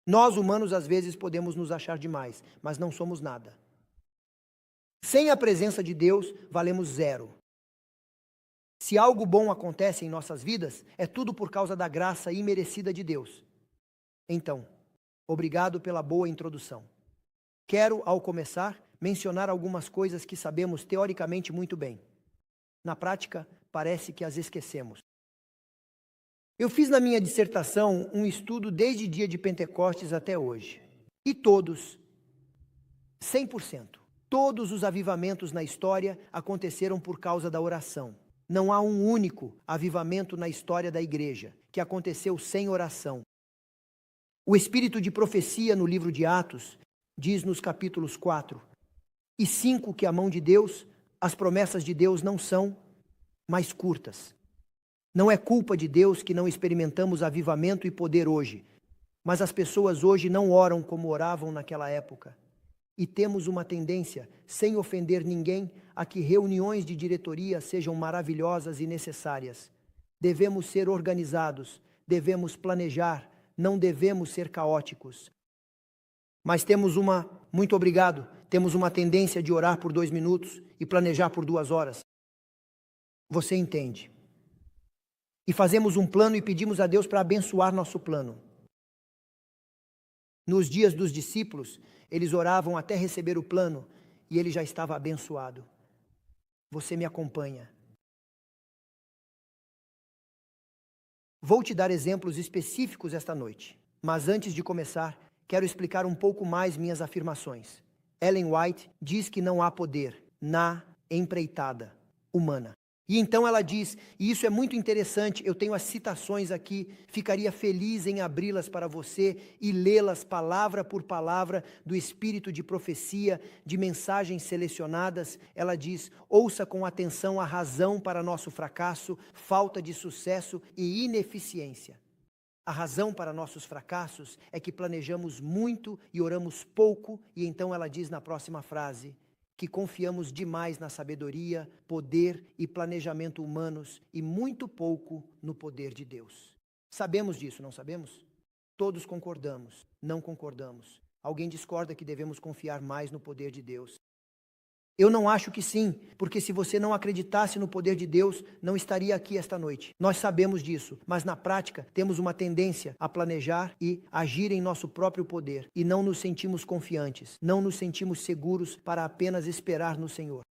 Nós, humanos, às vezes podemos nos achar demais, mas não somos nada. Sem a presença de Deus, valemos zero. Se algo bom acontece em nossas vidas, é tudo por causa da graça imerecida de Deus. Então, obrigado pela boa introdução. Quero, ao começar, mencionar algumas coisas que sabemos teoricamente muito bem. Na prática, parece que as esquecemos. Eu fiz na minha dissertação um estudo desde o dia de Pentecostes até hoje. E todos, 100%, todos os avivamentos na história aconteceram por causa da oração. Não há um único avivamento na história da igreja que aconteceu sem oração. O espírito de profecia no livro de Atos diz nos capítulos 4 e 5 que a mão de Deus, as promessas de Deus não são mais curtas. Não é culpa de Deus que não experimentamos avivamento e poder hoje, mas as pessoas hoje não oram como oravam naquela época. E temos uma tendência, sem ofender ninguém, a que reuniões de diretoria sejam maravilhosas e necessárias. Devemos ser organizados, devemos planejar, não devemos ser caóticos. Mas muito obrigado, temos uma tendência de orar por 2 minutos e planejar por 2 horas. Você entende? E fazemos um plano e pedimos a Deus para abençoar nosso plano. Nos dias dos discípulos, eles oravam até receber o plano e ele já estava abençoado. Você me acompanha. Vou te dar exemplos específicos esta noite, mas antes de começar, quero explicar um pouco mais minhas afirmações. Ellen White diz que não há poder na empreitada humana. E então ela diz, e isso é muito interessante, eu tenho as citações aqui, ficaria feliz em abri-las para você e lê-las palavra por palavra do espírito de profecia, de mensagens selecionadas. Ela diz, ouça com atenção a razão para nosso fracasso, falta de sucesso e ineficiência. A razão para nossos fracassos é que planejamos muito e oramos pouco, e então ela diz na próxima frase, que confiamos demais na sabedoria, poder e planejamento humanos e muito pouco no poder de Deus. Sabemos disso, não sabemos? Todos concordamos, não concordamos. Alguém discorda que devemos confiar mais no poder de Deus? Eu não acho que sim, porque se você não acreditasse no poder de Deus, não estaria aqui esta noite. Nós sabemos disso, mas na prática temos uma tendência a planejar e agir em nosso próprio poder e não nos sentimos confiantes, não nos sentimos seguros para apenas esperar no Senhor.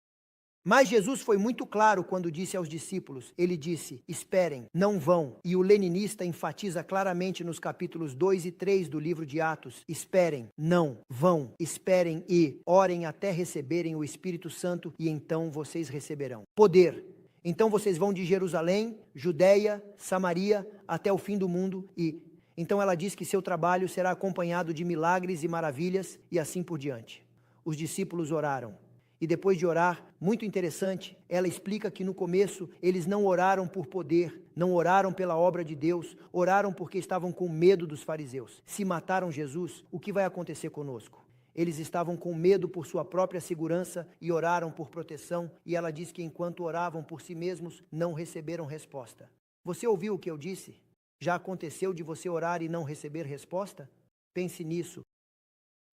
Mas Jesus foi muito claro quando disse aos discípulos, ele disse, esperem, não vão. E o leninista enfatiza claramente nos capítulos 2 e 3 do livro de Atos, esperem, não vão, esperem e orem até receberem o Espírito Santo e então vocês receberão poder. Então vocês vão de Jerusalém, Judeia, Samaria, até o fim do mundo e... Então ela diz que seu trabalho será acompanhado de milagres e maravilhas e assim por diante. Os discípulos oraram. E depois de orar, muito interessante, ela explica que no começo eles não oraram por poder, não oraram pela obra de Deus, oraram porque estavam com medo dos fariseus. Se mataram Jesus, o que vai acontecer conosco? Eles estavam com medo por sua própria segurança e oraram por proteção, e ela diz que enquanto oravam por si mesmos, não receberam resposta. Você ouviu o que eu disse? Já aconteceu de você orar e não receber resposta? Pense nisso.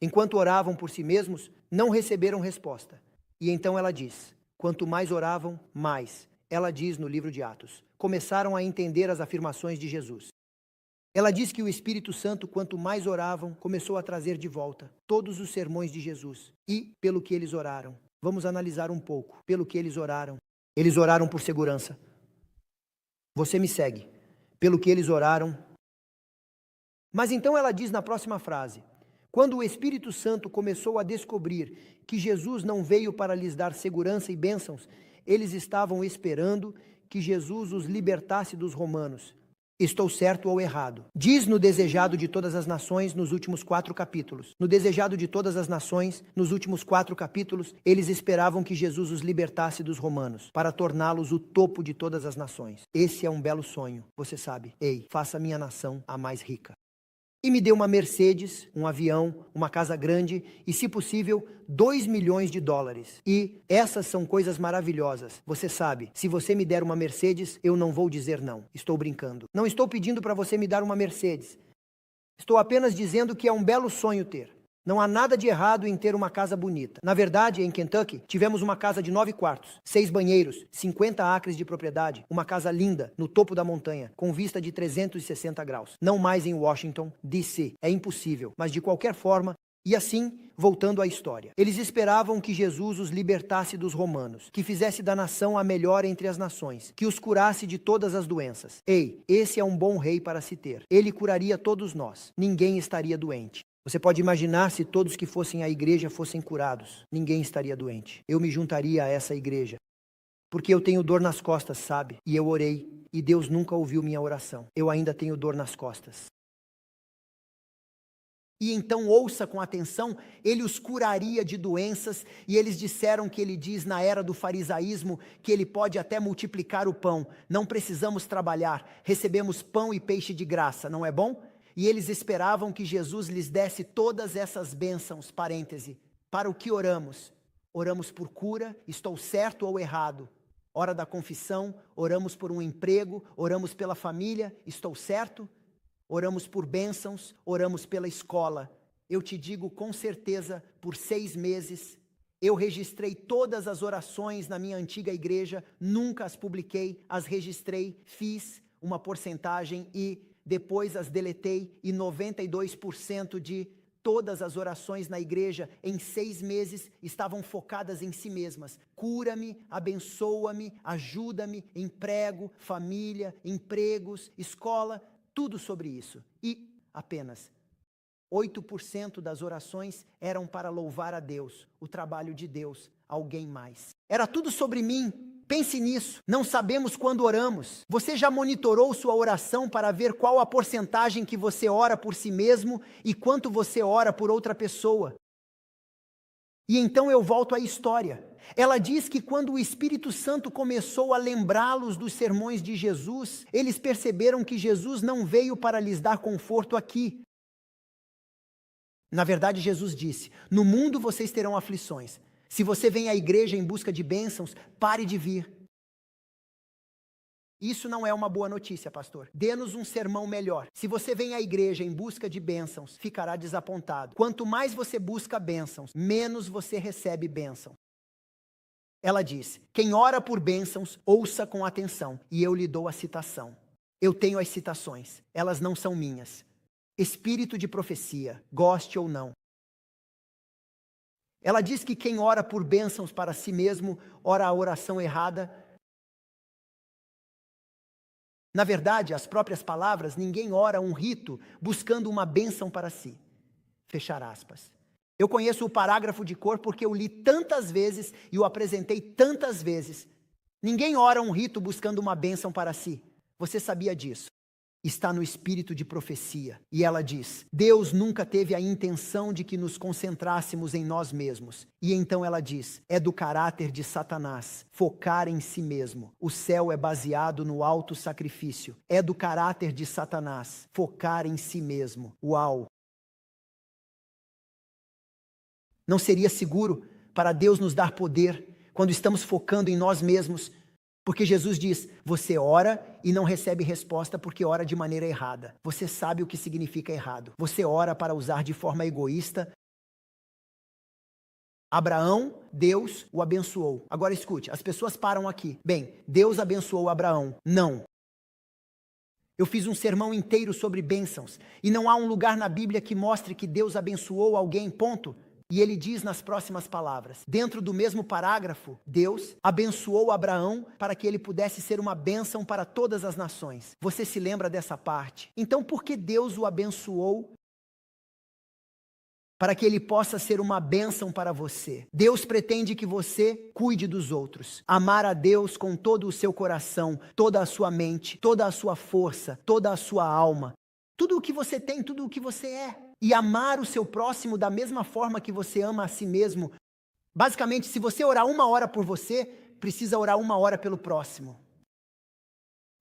Enquanto oravam por si mesmos, não receberam resposta. E então ela diz, quanto mais oravam, mais. Ela diz no livro de Atos, começaram a entender as afirmações de Jesus. Ela diz que o Espírito Santo, quanto mais oravam, começou a trazer de volta todos os sermões de Jesus. E pelo que eles oraram. Vamos analisar um pouco pelo que eles oraram. Eles oraram por segurança. Você me segue. Pelo que eles oraram. Mas então ela diz na próxima frase, quando o Espírito Santo começou a descobrir que Jesus não veio para lhes dar segurança e bênçãos, eles estavam esperando que Jesus os libertasse dos romanos. Estou certo ou errado? Diz no Desejado de Todas as Nações, nos últimos 4 capítulos. No Desejado de Todas as Nações, nos últimos 4 capítulos, eles esperavam que Jesus os libertasse dos romanos, para torná-los o topo de todas as nações. Esse é um belo sonho, você sabe. Ei, faça minha nação a mais rica. E me dê uma Mercedes, um avião, uma casa grande e, se possível, 2 milhões de dólares. E essas são coisas maravilhosas. Você sabe, se você me der uma Mercedes, eu não vou dizer não. Estou brincando. Não estou pedindo para você me dar uma Mercedes. Estou apenas dizendo que é um belo sonho ter. Não há nada de errado em ter uma casa bonita. Na verdade, em Kentucky, tivemos uma casa de 9 quartos, 6 banheiros, 50 acres de propriedade, uma casa linda, no topo da montanha, com vista de 360 graus. Não mais em Washington, D.C. É impossível, mas de qualquer forma, e assim, voltando à história. Eles esperavam que Jesus os libertasse dos romanos, que fizesse da nação a melhor entre as nações, que os curasse de todas as doenças. Ei, esse é um bom rei para se ter. Ele curaria todos nós. Ninguém estaria doente. Você pode imaginar se todos que fossem à igreja fossem curados. Ninguém estaria doente. Eu me juntaria a essa igreja. Porque eu tenho dor nas costas, sabe? E eu orei, e Deus nunca ouviu minha oração. Eu ainda tenho dor nas costas. E então ouça com atenção, ele os curaria de doenças, e eles disseram que ele diz na era do farisaísmo, que ele pode até multiplicar o pão, não precisamos trabalhar, recebemos pão e peixe de graça, não é bom? E eles esperavam que Jesus lhes desse todas essas bênçãos, parêntese, para o que oramos? Oramos por cura, estou certo ou errado? Hora da confissão, oramos por um emprego, oramos pela família, estou certo? Oramos por bênçãos, oramos pela escola. Eu te digo com certeza, por 6 meses, eu registrei todas as orações na minha antiga igreja, nunca as publiquei, as registrei, fiz uma porcentagem e depois as deletei, e 92% de todas as orações na igreja em 6 meses estavam focadas em si mesmas. Cura-me, abençoa-me, ajuda-me, emprego, família, empregos, escola, tudo sobre isso. E apenas 8% das orações eram para louvar a Deus, o trabalho de Deus, alguém mais. Era tudo sobre mim. Pense nisso. Não sabemos quando oramos. Você já monitorou sua oração para ver qual a porcentagem que você ora por si mesmo e quanto você ora por outra pessoa? E então eu volto à história. Ela diz que quando o Espírito Santo começou a lembrá-los dos sermões de Jesus, eles perceberam que Jesus não veio para lhes dar conforto aqui. Na verdade, Jesus disse: no mundo vocês terão aflições. Se você vem à igreja em busca de bênçãos, pare de vir. Isso não é uma boa notícia, pastor. Dê-nos um sermão melhor. Se você vem à igreja em busca de bênçãos, ficará desapontado. Quanto mais você busca bênçãos, menos você recebe bênção. Ela diz: quem ora por bênçãos, ouça com atenção. E eu lhe dou a citação. Eu tenho as citações. Elas não são minhas. Espírito de profecia, goste ou não. Ela diz que quem ora por bênçãos para si mesmo, ora a oração errada. Na verdade, as próprias palavras, ninguém ora um rito buscando uma bênção para si. Fechar aspas. Eu conheço o parágrafo de cor porque eu li tantas vezes e o apresentei tantas vezes. Ninguém ora um rito buscando uma bênção para si. Você sabia disso? Está no espírito de profecia. E ela diz: Deus nunca teve a intenção de que nos concentrássemos em nós mesmos. E então ela diz: é do caráter de Satanás focar em si mesmo. O céu é baseado no alto sacrifício. É do caráter de Satanás focar em si mesmo. Uau! Não seria seguro para Deus nos dar poder quando estamos focando em nós mesmos? Porque Jesus diz: você ora e não recebe resposta porque ora de maneira errada. Você sabe o que significa errado. Você ora para usar de forma egoísta. Abraão, Deus o abençoou. Agora escute, as pessoas param aqui. Bem, Deus abençoou Abraão. Não. Eu fiz um sermão inteiro sobre bênçãos. E não há um lugar na Bíblia que mostre que Deus abençoou alguém, ponto. E ele diz nas próximas palavras, dentro do mesmo parágrafo, Deus abençoou Abraão para que ele pudesse ser uma bênção para todas as nações. Você se lembra dessa parte? Então, por que Deus o abençoou? Para que ele possa ser uma bênção para você. Deus pretende que você cuide dos outros. Amar a Deus com todo o seu coração, toda a sua mente, toda a sua força, toda a sua alma. Tudo o que você tem, tudo o que você é. E amar o seu próximo da mesma forma que você ama a si mesmo. Basicamente, se você orar 1 hora por você, precisa orar 1 hora pelo próximo.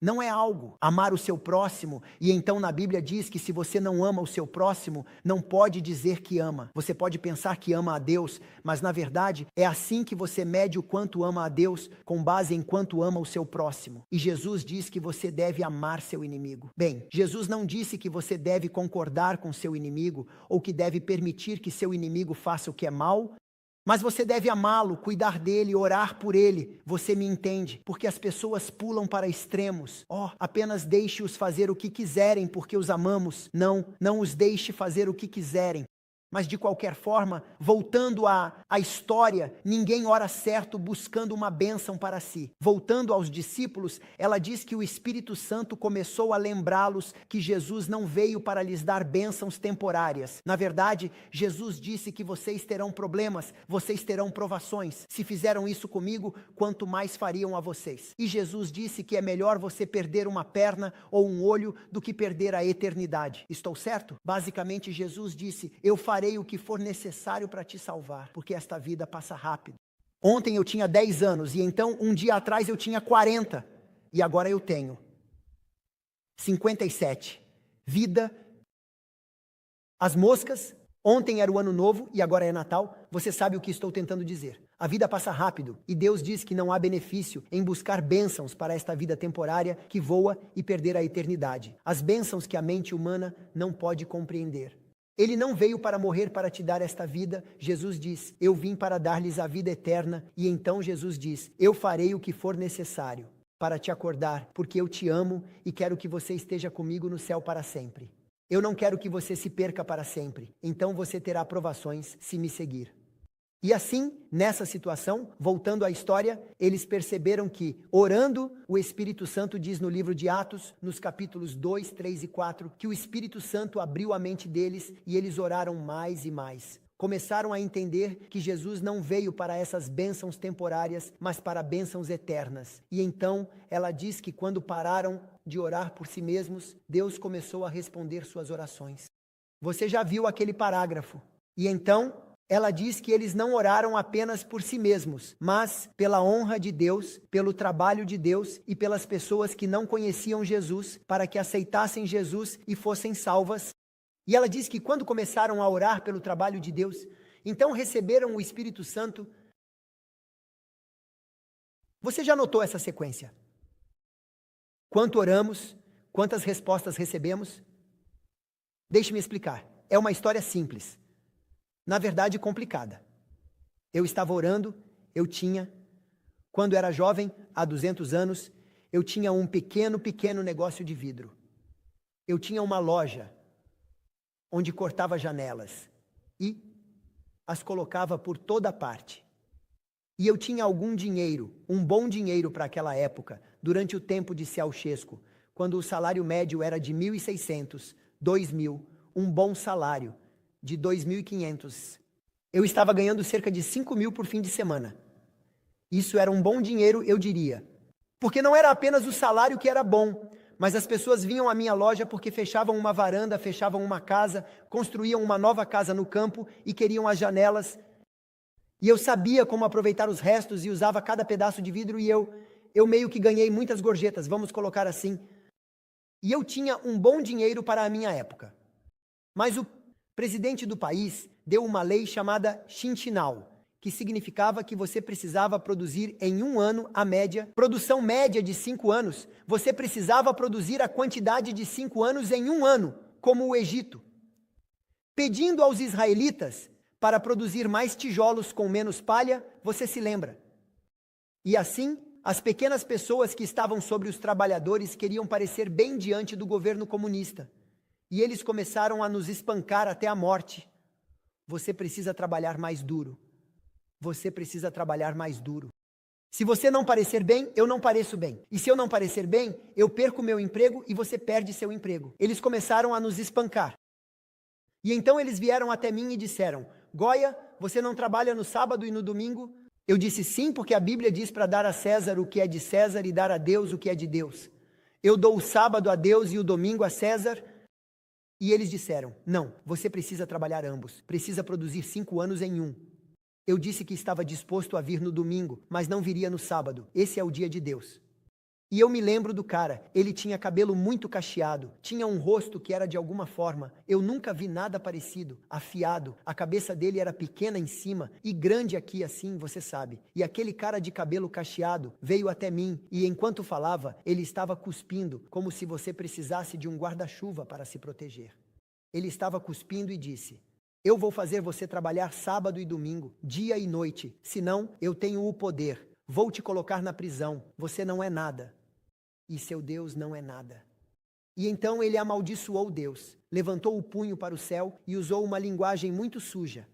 Não é algo, amar o seu próximo, e então na Bíblia diz que se você não ama o seu próximo, não pode dizer que ama. Você pode pensar que ama a Deus, mas na verdade é assim que você mede o quanto ama a Deus, com base em quanto ama o seu próximo. E Jesus diz que você deve amar seu inimigo. Bem, Jesus não disse que você deve concordar com seu inimigo, ou que deve permitir que seu inimigo faça o que é mal, mas você deve amá-lo, cuidar dele, orar por ele. Você me entende? Porque as pessoas pulam para extremos. Apenas deixe-os fazer o que quiserem, porque os amamos. Não os deixe fazer o que quiserem. Mas de qualquer forma, voltando à história, ninguém ora certo buscando uma bênção para si. Voltando aos discípulos, ela diz que o Espírito Santo começou a lembrá-los que Jesus não veio para lhes dar bênçãos temporárias. Na verdade, Jesus disse que vocês terão problemas, vocês terão provações. Se fizeram isso comigo, quanto mais fariam a vocês. E Jesus disse que é melhor você perder uma perna ou um olho do que perder a eternidade. Estou certo? Basicamente, Jesus disse: eu farei o que for necessário para te salvar, porque esta vida passa rápido. Ontem eu tinha 10 anos, e então um dia atrás eu tinha 40, e agora eu tenho 57. Vida, as moscas, ontem era o ano novo e agora é Natal, você sabe o que estou tentando dizer. A vida passa rápido, e Deus diz que não há benefício em buscar bênçãos para esta vida temporária que voa e perder a eternidade. As bênçãos que a mente humana não pode compreender. Ele não veio para morrer para te dar esta vida. Jesus diz: eu vim para dar-lhes a vida eterna. E então Jesus diz: eu farei o que for necessário para te acordar, porque eu te amo e quero que você esteja comigo no céu para sempre. Eu não quero que você se perca para sempre. Então você terá provações se me seguir. E assim, nessa situação, voltando à história, eles perceberam que, orando, o Espírito Santo diz no livro de Atos, nos capítulos 2, 3 e 4, que o Espírito Santo abriu a mente deles e eles oraram mais e mais. Começaram a entender que Jesus não veio para essas bênçãos temporárias, mas para bênçãos eternas. E então, ela diz que quando pararam de orar por si mesmos, Deus começou a responder suas orações. Você já viu aquele parágrafo. E então, ela diz que eles não oraram apenas por si mesmos, mas pela honra de Deus, pelo trabalho de Deus e pelas pessoas que não conheciam Jesus, para que aceitassem Jesus e fossem salvas. E ela diz que quando começaram a orar pelo trabalho de Deus, então receberam o Espírito Santo. Você já notou essa sequência? Quanto oramos, quantas respostas recebemos? Deixe-me explicar. É uma história simples. Na verdade, complicada. Eu estava orando, quando era jovem, há 200 anos, eu tinha um pequeno negócio de vidro. Eu tinha uma loja onde cortava janelas e as colocava por toda parte. E eu tinha algum dinheiro, um bom dinheiro para aquela época, durante o tempo de Ceausescu, quando o salário médio era de 1.600, 2.000, um bom salário de 2.500. Eu estava ganhando cerca de 5.000 por fim de semana. Isso era um bom dinheiro, eu diria. Porque não era apenas o salário que era bom, mas as pessoas vinham à minha loja porque fechavam uma varanda, fechavam uma casa, construíam uma nova casa no campo e queriam as janelas. E eu sabia como aproveitar os restos e usava cada pedaço de vidro e eu meio que ganhei muitas gorjetas, vamos colocar assim. E eu tinha um bom dinheiro para a minha época. Mas o presidente do país deu uma lei chamada Chintinal, que significava que você precisava produzir em um ano a média, produção média de 5 anos, você precisava produzir a quantidade de 5 anos em um ano, como o Egito, pedindo aos israelitas para produzir mais tijolos com menos palha, você se lembra. E assim, as pequenas pessoas que estavam sobre os trabalhadores queriam parecer bem diante do governo comunista. E eles começaram a nos espancar até a morte. Você precisa trabalhar mais duro. Você precisa trabalhar mais duro. Se você não parecer bem, eu não pareço bem. E se eu não parecer bem, eu perco meu emprego e você perde seu emprego. Eles começaram a nos espancar. E então eles vieram até mim e disseram: Goya, você não trabalha no sábado e no domingo? Eu disse sim, porque a Bíblia diz para dar a César o que é de César e dar a Deus o que é de Deus. Eu dou o sábado a Deus e o domingo a César. E eles disseram: não, você precisa trabalhar ambos, precisa produzir 5 anos em um. Eu disse que estava disposto a vir no domingo, mas não viria no sábado. Esse é o dia de Deus. E eu me lembro do cara, ele tinha cabelo muito cacheado, tinha um rosto que era de alguma forma, eu nunca vi nada parecido, afiado, a cabeça dele era pequena em cima e grande aqui assim, você sabe. E aquele cara de cabelo cacheado veio até mim e enquanto falava, ele estava cuspindo, como se você precisasse de um guarda-chuva para se proteger. Ele estava cuspindo e disse: eu vou fazer você trabalhar sábado e domingo, dia e noite, senão eu tenho o poder. Vou te colocar na prisão, você não é nada. E seu Deus não é nada. E então ele amaldiçoou Deus, levantou o punho para o céu e usou uma linguagem muito suja.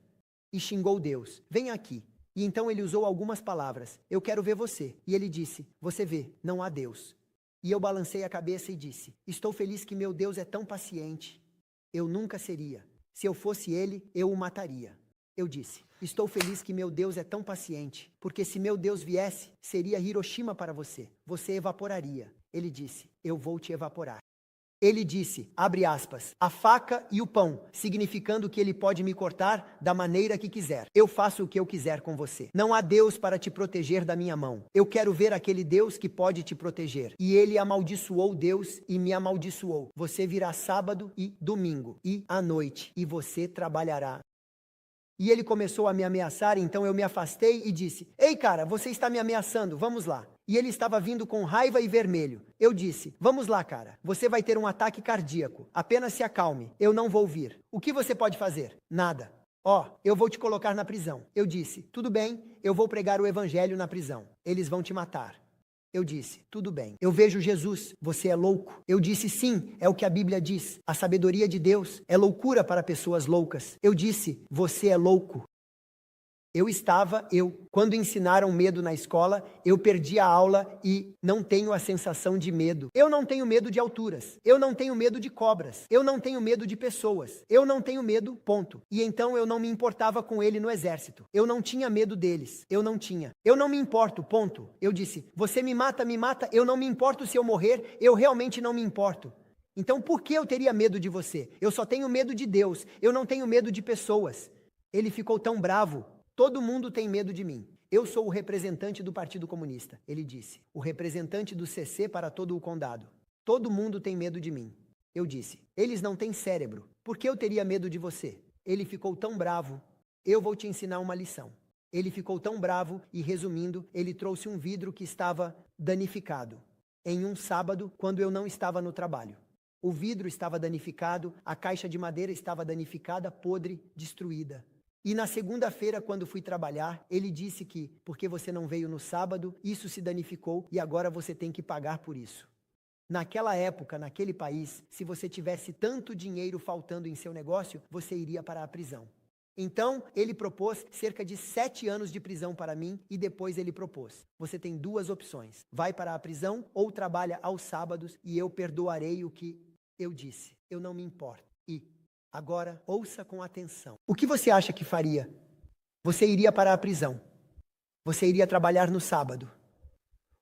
E xingou Deus: vem aqui. E então ele usou algumas palavras: eu quero ver você. E ele disse: você vê, não há Deus. E eu balancei a cabeça e disse: estou feliz que meu Deus é tão paciente. Eu nunca seria. Se eu fosse ele, eu o mataria. Eu disse: estou feliz que meu Deus é tão paciente, porque se meu Deus viesse, seria Hiroshima para você. Você evaporaria. Ele disse: eu vou te evaporar. Ele disse, abre aspas, a faca e o pão, significando que ele pode me cortar da maneira que quiser. Eu faço o que eu quiser com você. Não há Deus para te proteger da minha mão. Eu quero ver aquele Deus que pode te proteger. E ele amaldiçoou Deus e me amaldiçoou. Você virá sábado e domingo e à noite, e você trabalhará. E ele começou a me ameaçar, então eu me afastei e disse: ei cara, você está me ameaçando, vamos lá. E ele estava vindo com raiva e vermelho. Eu disse: vamos lá cara, você vai ter um ataque cardíaco, apenas se acalme, eu não vou vir. O que você pode fazer? Nada. Eu vou te colocar na prisão. Eu disse: tudo bem, eu vou pregar o evangelho na prisão. Eles vão te matar. Eu disse: tudo bem. Eu vejo Jesus, você é louco. Eu disse: sim, é o que a Bíblia diz. A sabedoria de Deus é loucura para pessoas loucas. Eu disse: você é louco. Quando ensinaram medo na escola, eu perdi a aula e não tenho a sensação de medo. Eu não tenho medo de alturas. Eu não tenho medo de cobras. Eu não tenho medo de pessoas. Eu não tenho medo, ponto. E então eu não me importava com ele no exército. Eu não tinha medo deles. Eu não tinha. Eu não me importo, ponto. Eu disse: você me mata, eu não me importo se eu morrer, eu realmente não me importo. Então por que eu teria medo de você? Eu só tenho medo de Deus. Eu não tenho medo de pessoas. Ele ficou tão bravo. Todo mundo tem medo de mim. Eu sou o representante do Partido Comunista, ele disse. O representante do CC para todo o condado. Todo mundo tem medo de mim. Eu disse: eles não têm cérebro. Por que eu teria medo de você? Ele ficou tão bravo. Eu vou te ensinar uma lição. Ele ficou tão bravo e, resumindo, ele trouxe um vidro que estava danificado. Em um sábado, quando eu não estava no trabalho. O vidro estava danificado, a caixa de madeira estava danificada, podre, destruída. E na segunda-feira, quando fui trabalhar, ele disse que, porque você não veio no sábado, isso se danificou e agora você tem que pagar por isso. Naquela época, naquele país, se você tivesse tanto dinheiro faltando em seu negócio, você iria para a prisão. Então, ele propôs cerca de 7 anos de prisão para mim e depois ele propôs: você tem 2 opções, vai para a prisão ou trabalha aos sábados e eu perdoarei o que eu disse. Eu não me importo. Agora, ouça com atenção. O que você acha que faria? Você iria para a prisão. Você iria trabalhar no sábado.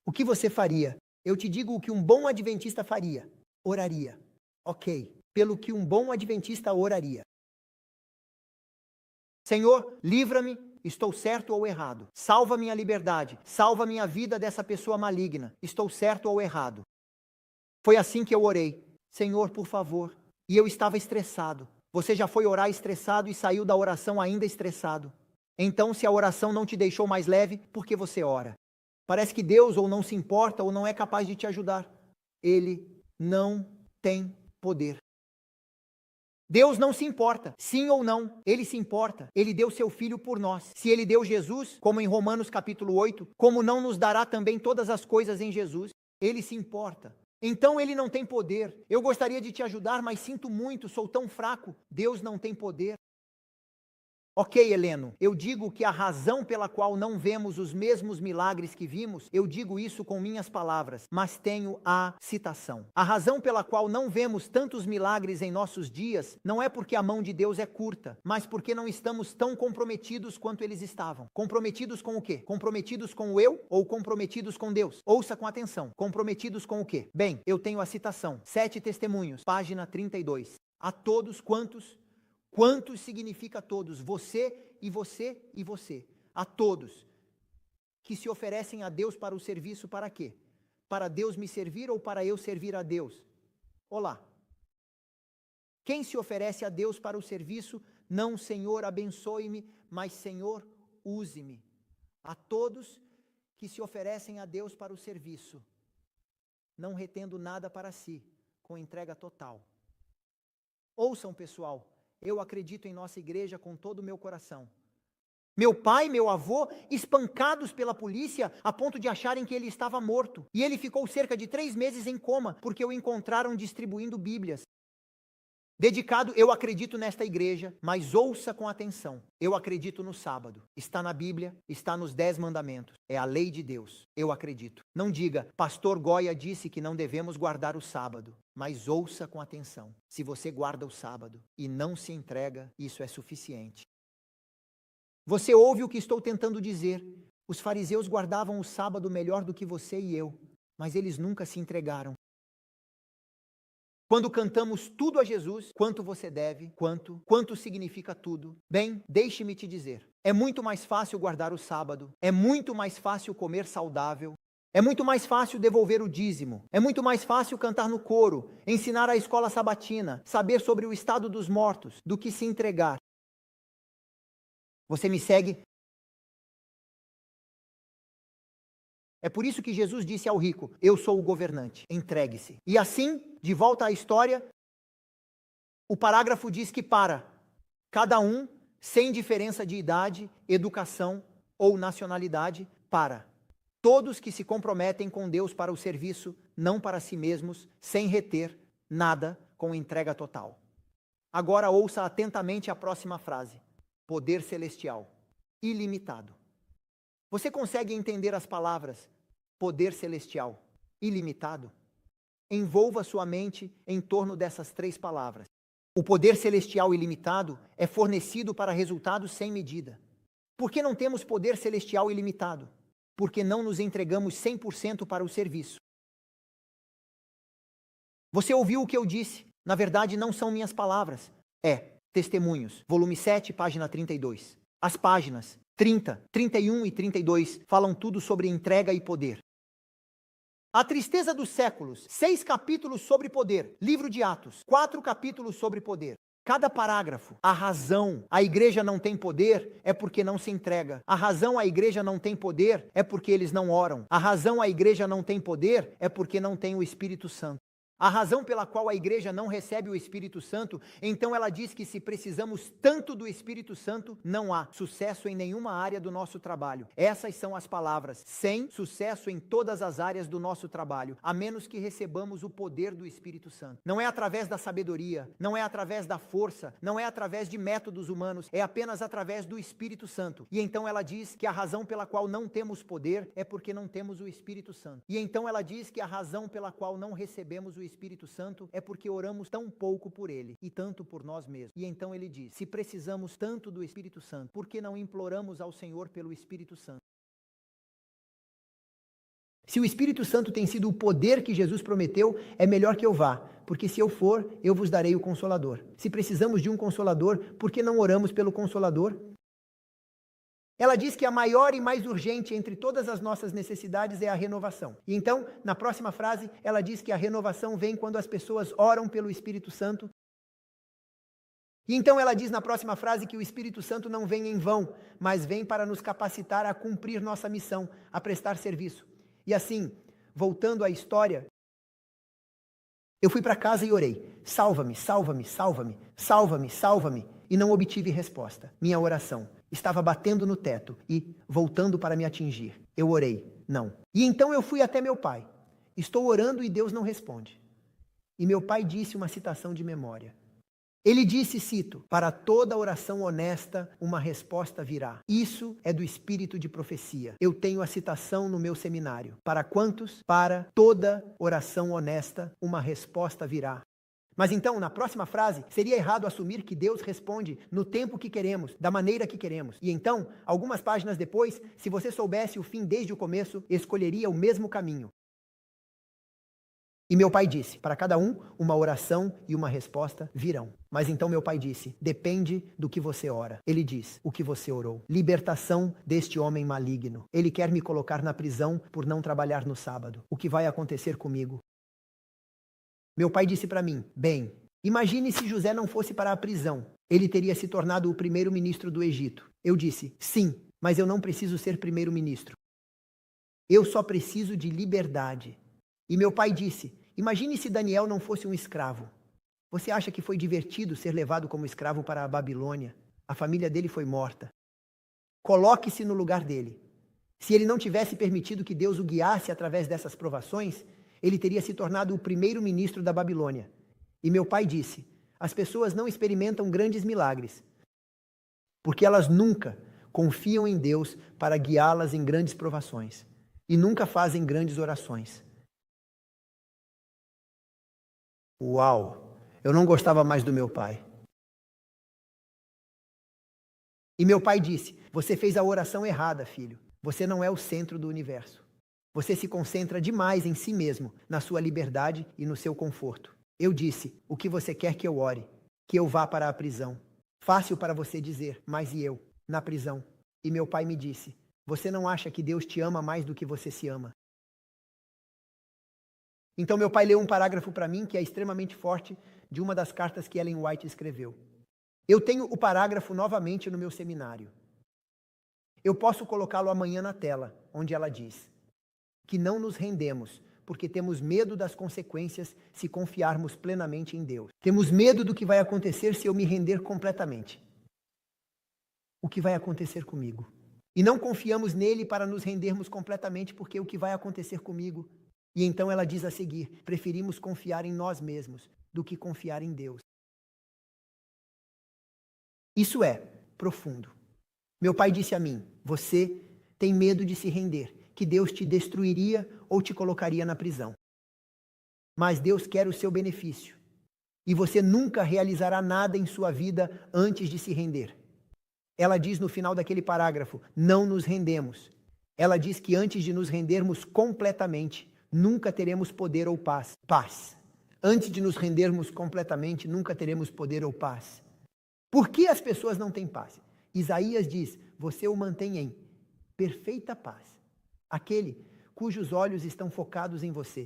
O que você faria? Eu te digo o que um bom adventista faria. Oraria. Ok. Pelo que um bom adventista oraria. Senhor, livra-me, estou certo ou errado. Salva minha liberdade. Salva minha vida dessa pessoa maligna. Estou certo ou errado. Foi assim que eu orei. Senhor, por favor. E eu estava estressado. Você já foi orar estressado e saiu da oração ainda estressado. Então, se a oração não te deixou mais leve, por que você ora? Parece que Deus ou não se importa ou não é capaz de te ajudar. Ele não tem poder. Deus não se importa, sim ou não, Ele se importa. Ele deu seu Filho por nós. Se Ele deu Jesus, como em Romanos capítulo 8, como não nos dará também todas as coisas em Jesus? Ele se importa. Então ele não tem poder. Eu gostaria de te ajudar, mas sinto muito, sou tão fraco. Deus não tem poder. Ok, Heleno, eu digo que a razão pela qual não vemos os mesmos milagres que vimos, eu digo isso com minhas palavras, mas tenho a citação. A razão pela qual não vemos tantos milagres em nossos dias, não é porque a mão de Deus é curta, mas porque não estamos tão comprometidos quanto eles estavam. Comprometidos com o quê? Comprometidos com o eu ou comprometidos com Deus? Ouça com atenção. Comprometidos com o quê? Bem, eu tenho a citação. 7 Testemunhos, página 32. A todos quantos... Quantos significa todos? Você e você e você. A todos que se oferecem a Deus para o serviço, para quê? para Deus me servir ou para eu servir a Deus? Olá. Quem se oferece a Deus para o serviço, não Senhor, abençoe-me, mas Senhor, use-me. A todos que se oferecem a Deus para o serviço, não retendo nada para si, com entrega total. Ouçam, pessoal, eu acredito em nossa igreja com todo o meu coração. Meu pai, meu avô, espancados pela polícia a ponto de acharem que ele estava morto. E ele ficou cerca de 3 meses em coma, porque o encontraram distribuindo Bíblias. Dedicado, eu acredito nesta igreja, mas ouça com atenção. Eu acredito no sábado. Está na Bíblia, está nos 10 mandamentos. É a lei de Deus. Eu acredito. Não diga, pastor Goya disse que não devemos guardar o sábado. Mas ouça com atenção. Se você guarda o sábado e não se entrega, isso é suficiente. Você ouve o que estou tentando dizer. Os fariseus guardavam o sábado melhor do que você e eu, mas eles nunca se entregaram. Quando cantamos tudo a Jesus, quanto você deve, quanto significa tudo. Bem, deixe-me te dizer, é muito mais fácil guardar o sábado, é muito mais fácil comer saudável, é muito mais fácil devolver o dízimo, é muito mais fácil cantar no coro, ensinar a escola sabatina, saber sobre o estado dos mortos, do que se entregar. Você me segue? É por isso que Jesus disse ao rico, eu sou o governante, entregue-se. E assim, de volta à história, o parágrafo diz que para cada um, sem diferença de idade, educação ou nacionalidade, para todos que se comprometem com Deus para o serviço, não para si mesmos, sem reter nada, com entrega total. Agora ouça atentamente a próxima frase. Poder celestial, ilimitado. Você consegue entender as palavras poder celestial, ilimitado? Envolva sua mente em torno dessas 3 palavras. O poder celestial ilimitado é fornecido para resultados sem medida. Por que não temos poder celestial ilimitado? Porque não nos entregamos 100% para o serviço. Você ouviu o que eu disse? Na verdade, não são minhas palavras. É Testemunhos, volume 7, página 32. As páginas 30, 31 e 32 falam tudo sobre entrega e poder. A tristeza dos séculos, 6 capítulos sobre poder. Livro de Atos, 4 capítulos sobre poder. Cada parágrafo, a razão a igreja não tem poder é porque não se entrega. A razão a igreja não tem poder é porque eles não oram. A razão a igreja não tem poder é porque não tem o Espírito Santo. A razão pela qual a igreja não recebe o Espírito Santo, então ela diz que se precisamos tanto do Espírito Santo, não há sucesso em nenhuma área do nosso trabalho. Essas são as palavras, sem sucesso em todas as áreas do nosso trabalho, a menos que recebamos o poder do Espírito Santo. Não é através da sabedoria, não é através da força, não é através de métodos humanos, é apenas através do Espírito Santo. E então ela diz que a razão pela qual não temos poder é porque não temos o Espírito Santo. E então ela diz que a razão pela qual não recebemos o Espírito Santo é porque oramos tão pouco por ele e tanto por nós mesmos. E então ele diz, se precisamos tanto do Espírito Santo, por que não imploramos ao Senhor pelo Espírito Santo? Se o Espírito Santo tem sido o poder que Jesus prometeu, é melhor que eu vá, porque se eu for, eu vos darei o Consolador. Se precisamos de um Consolador, por que não oramos pelo Consolador? Ela diz que a maior e mais urgente entre todas as nossas necessidades é a renovação. E então, na próxima frase, ela diz que a renovação vem quando as pessoas oram pelo Espírito Santo. E então ela diz na próxima frase que o Espírito Santo não vem em vão, mas vem para nos capacitar a cumprir nossa missão, a prestar serviço. E assim, voltando à história, eu fui para casa e orei, salva-me, salva-me, salva-me, salva-me, salva-me, e não obtive resposta. Minha oração estava batendo no teto e voltando para me atingir. Eu orei, não. E então eu fui até meu pai. Estou orando e Deus não responde. E meu pai disse uma citação de memória. Ele disse, cito, para toda oração honesta, uma resposta virá. Isso é do espírito de profecia. Eu tenho a citação no meu seminário. Para quantos? Para toda oração honesta, uma resposta virá. Mas então, na próxima frase, seria errado assumir que Deus responde no tempo que queremos, da maneira que queremos. E então, algumas páginas depois, se você soubesse o fim desde o começo, escolheria o mesmo caminho. E meu pai disse, para cada um, uma oração e uma resposta virão. Mas então meu pai disse, depende do que você ora. Ele diz, o que você orou. Libertação deste homem maligno. Ele quer me colocar na prisão por não trabalhar no sábado. O que vai acontecer comigo? Meu pai disse para mim, bem, imagine se José não fosse para a prisão. Ele teria se tornado o primeiro-ministro do Egito. Eu disse, sim, mas eu não preciso ser primeiro-ministro. Eu só preciso de liberdade. E meu pai disse, imagine se Daniel não fosse um escravo. Você acha que foi divertido ser levado como escravo para a Babilônia? A família dele foi morta. Coloque-se no lugar dele. Se ele não tivesse permitido que Deus o guiasse através dessas provações, ele teria se tornado o primeiro-ministro da Babilônia. E meu pai disse, as pessoas não experimentam grandes milagres, porque elas nunca confiam em Deus para guiá-las em grandes provações. E nunca fazem grandes orações. Uau! Eu não gostava mais do meu pai. E meu pai disse, você fez a oração errada, filho. Você não é o centro do universo. Você se concentra demais em si mesmo, na sua liberdade e no seu conforto. Eu disse, o que você quer que eu ore? Que eu vá para a prisão. Fácil para você dizer, mas e eu? Na prisão. E meu pai me disse, você não acha que Deus te ama mais do que você se ama? Então meu pai leu um parágrafo para mim que é extremamente forte de uma das cartas que Ellen White escreveu. Eu tenho o parágrafo novamente no meu seminário. Eu posso colocá-lo amanhã na tela, onde ela diz que não nos rendemos, porque temos medo das consequências se confiarmos plenamente em Deus. Temos medo do que vai acontecer se eu me render completamente. O que vai acontecer comigo? E não confiamos nele para nos rendermos completamente, porque o que vai acontecer comigo? E então ela diz a seguir, preferimos confiar em nós mesmos do que confiar em Deus. Isso é profundo. Meu pai disse a mim, você tem medo de se render, que Deus te destruiria ou te colocaria na prisão. Mas Deus quer o seu benefício. E você nunca realizará nada em sua vida antes de se render. Ela diz no final daquele parágrafo, não nos rendemos. Ela diz que antes de nos rendermos completamente, nunca teremos poder ou paz. Paz. Antes de nos rendermos completamente, nunca teremos poder ou paz. Por que as pessoas não têm paz? Isaías diz, você o mantém em perfeita paz. Aquele cujos olhos estão focados em você.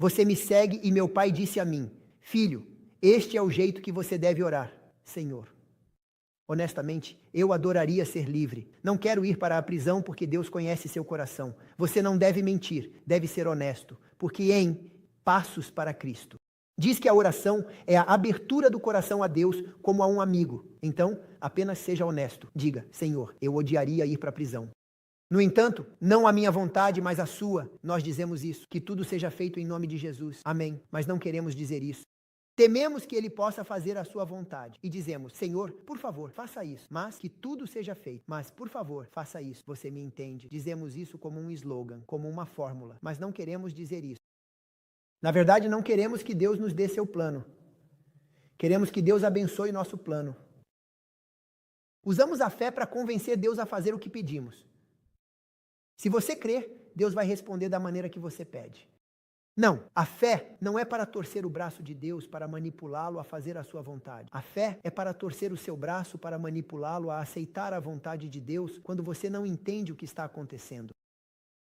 Você me segue e meu pai disse a mim, filho, este é o jeito que você deve orar, Senhor. Honestamente, eu adoraria ser livre. Não quero ir para a prisão porque Deus conhece seu coração. Você não deve mentir, deve ser honesto, porque em Passos para Cristo. Diz que a oração é a abertura do coração a Deus como a um amigo. Então, apenas seja honesto. Diga, Senhor, eu odiaria ir para a prisão. No entanto, não a minha vontade, mas a sua. Nós dizemos isso, que tudo seja feito em nome de Jesus. Amém. Mas não queremos dizer isso. Tememos que ele possa fazer a sua vontade. E dizemos, Senhor, por favor, faça isso. Mas que tudo seja feito. Mas, por favor, faça isso. Você me entende? Dizemos isso como um slogan, como uma fórmula. Mas não queremos dizer isso. Na verdade, não queremos que Deus nos dê seu plano. Queremos que Deus abençoe nosso plano. Usamos a fé para convencer Deus a fazer o que pedimos. Se você crer, Deus vai responder da maneira que você pede. Não, a fé não é para torcer o braço de Deus para manipulá-lo a fazer a sua vontade. A fé é para torcer o seu braço para manipulá-lo a aceitar a vontade de Deus quando você não entende o que está acontecendo.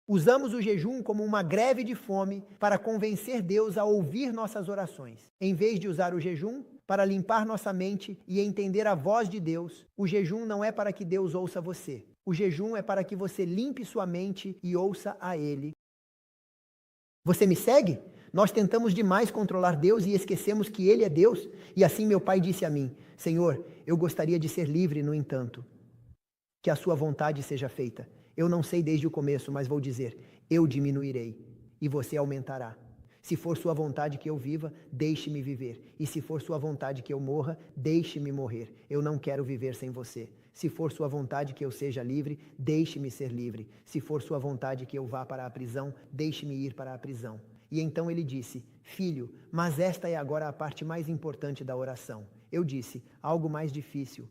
Usamos o jejum como uma greve de fome para convencer Deus a ouvir nossas orações. Em vez de usar o jejum para limpar nossa mente e entender a voz de Deus, o jejum não é para que Deus ouça você. O jejum é para que você limpe sua mente e ouça a Ele. Você me segue? Nós tentamos demais controlar Deus e esquecemos que Ele é Deus. E assim meu pai disse a mim, Senhor, eu gostaria de ser livre, no entanto, que a sua vontade seja feita. Eu não sei desde o começo, mas vou dizer, eu diminuirei e você aumentará. Se for sua vontade que eu viva, deixe-me viver. E se for sua vontade que eu morra, deixe-me morrer. Eu não quero viver sem você. Se for sua vontade que eu seja livre, deixe-me ser livre. Se for sua vontade que eu vá para a prisão, deixe-me ir para a prisão. E então ele disse, filho, mas esta é agora a parte mais importante da oração. Eu disse, algo mais difícil.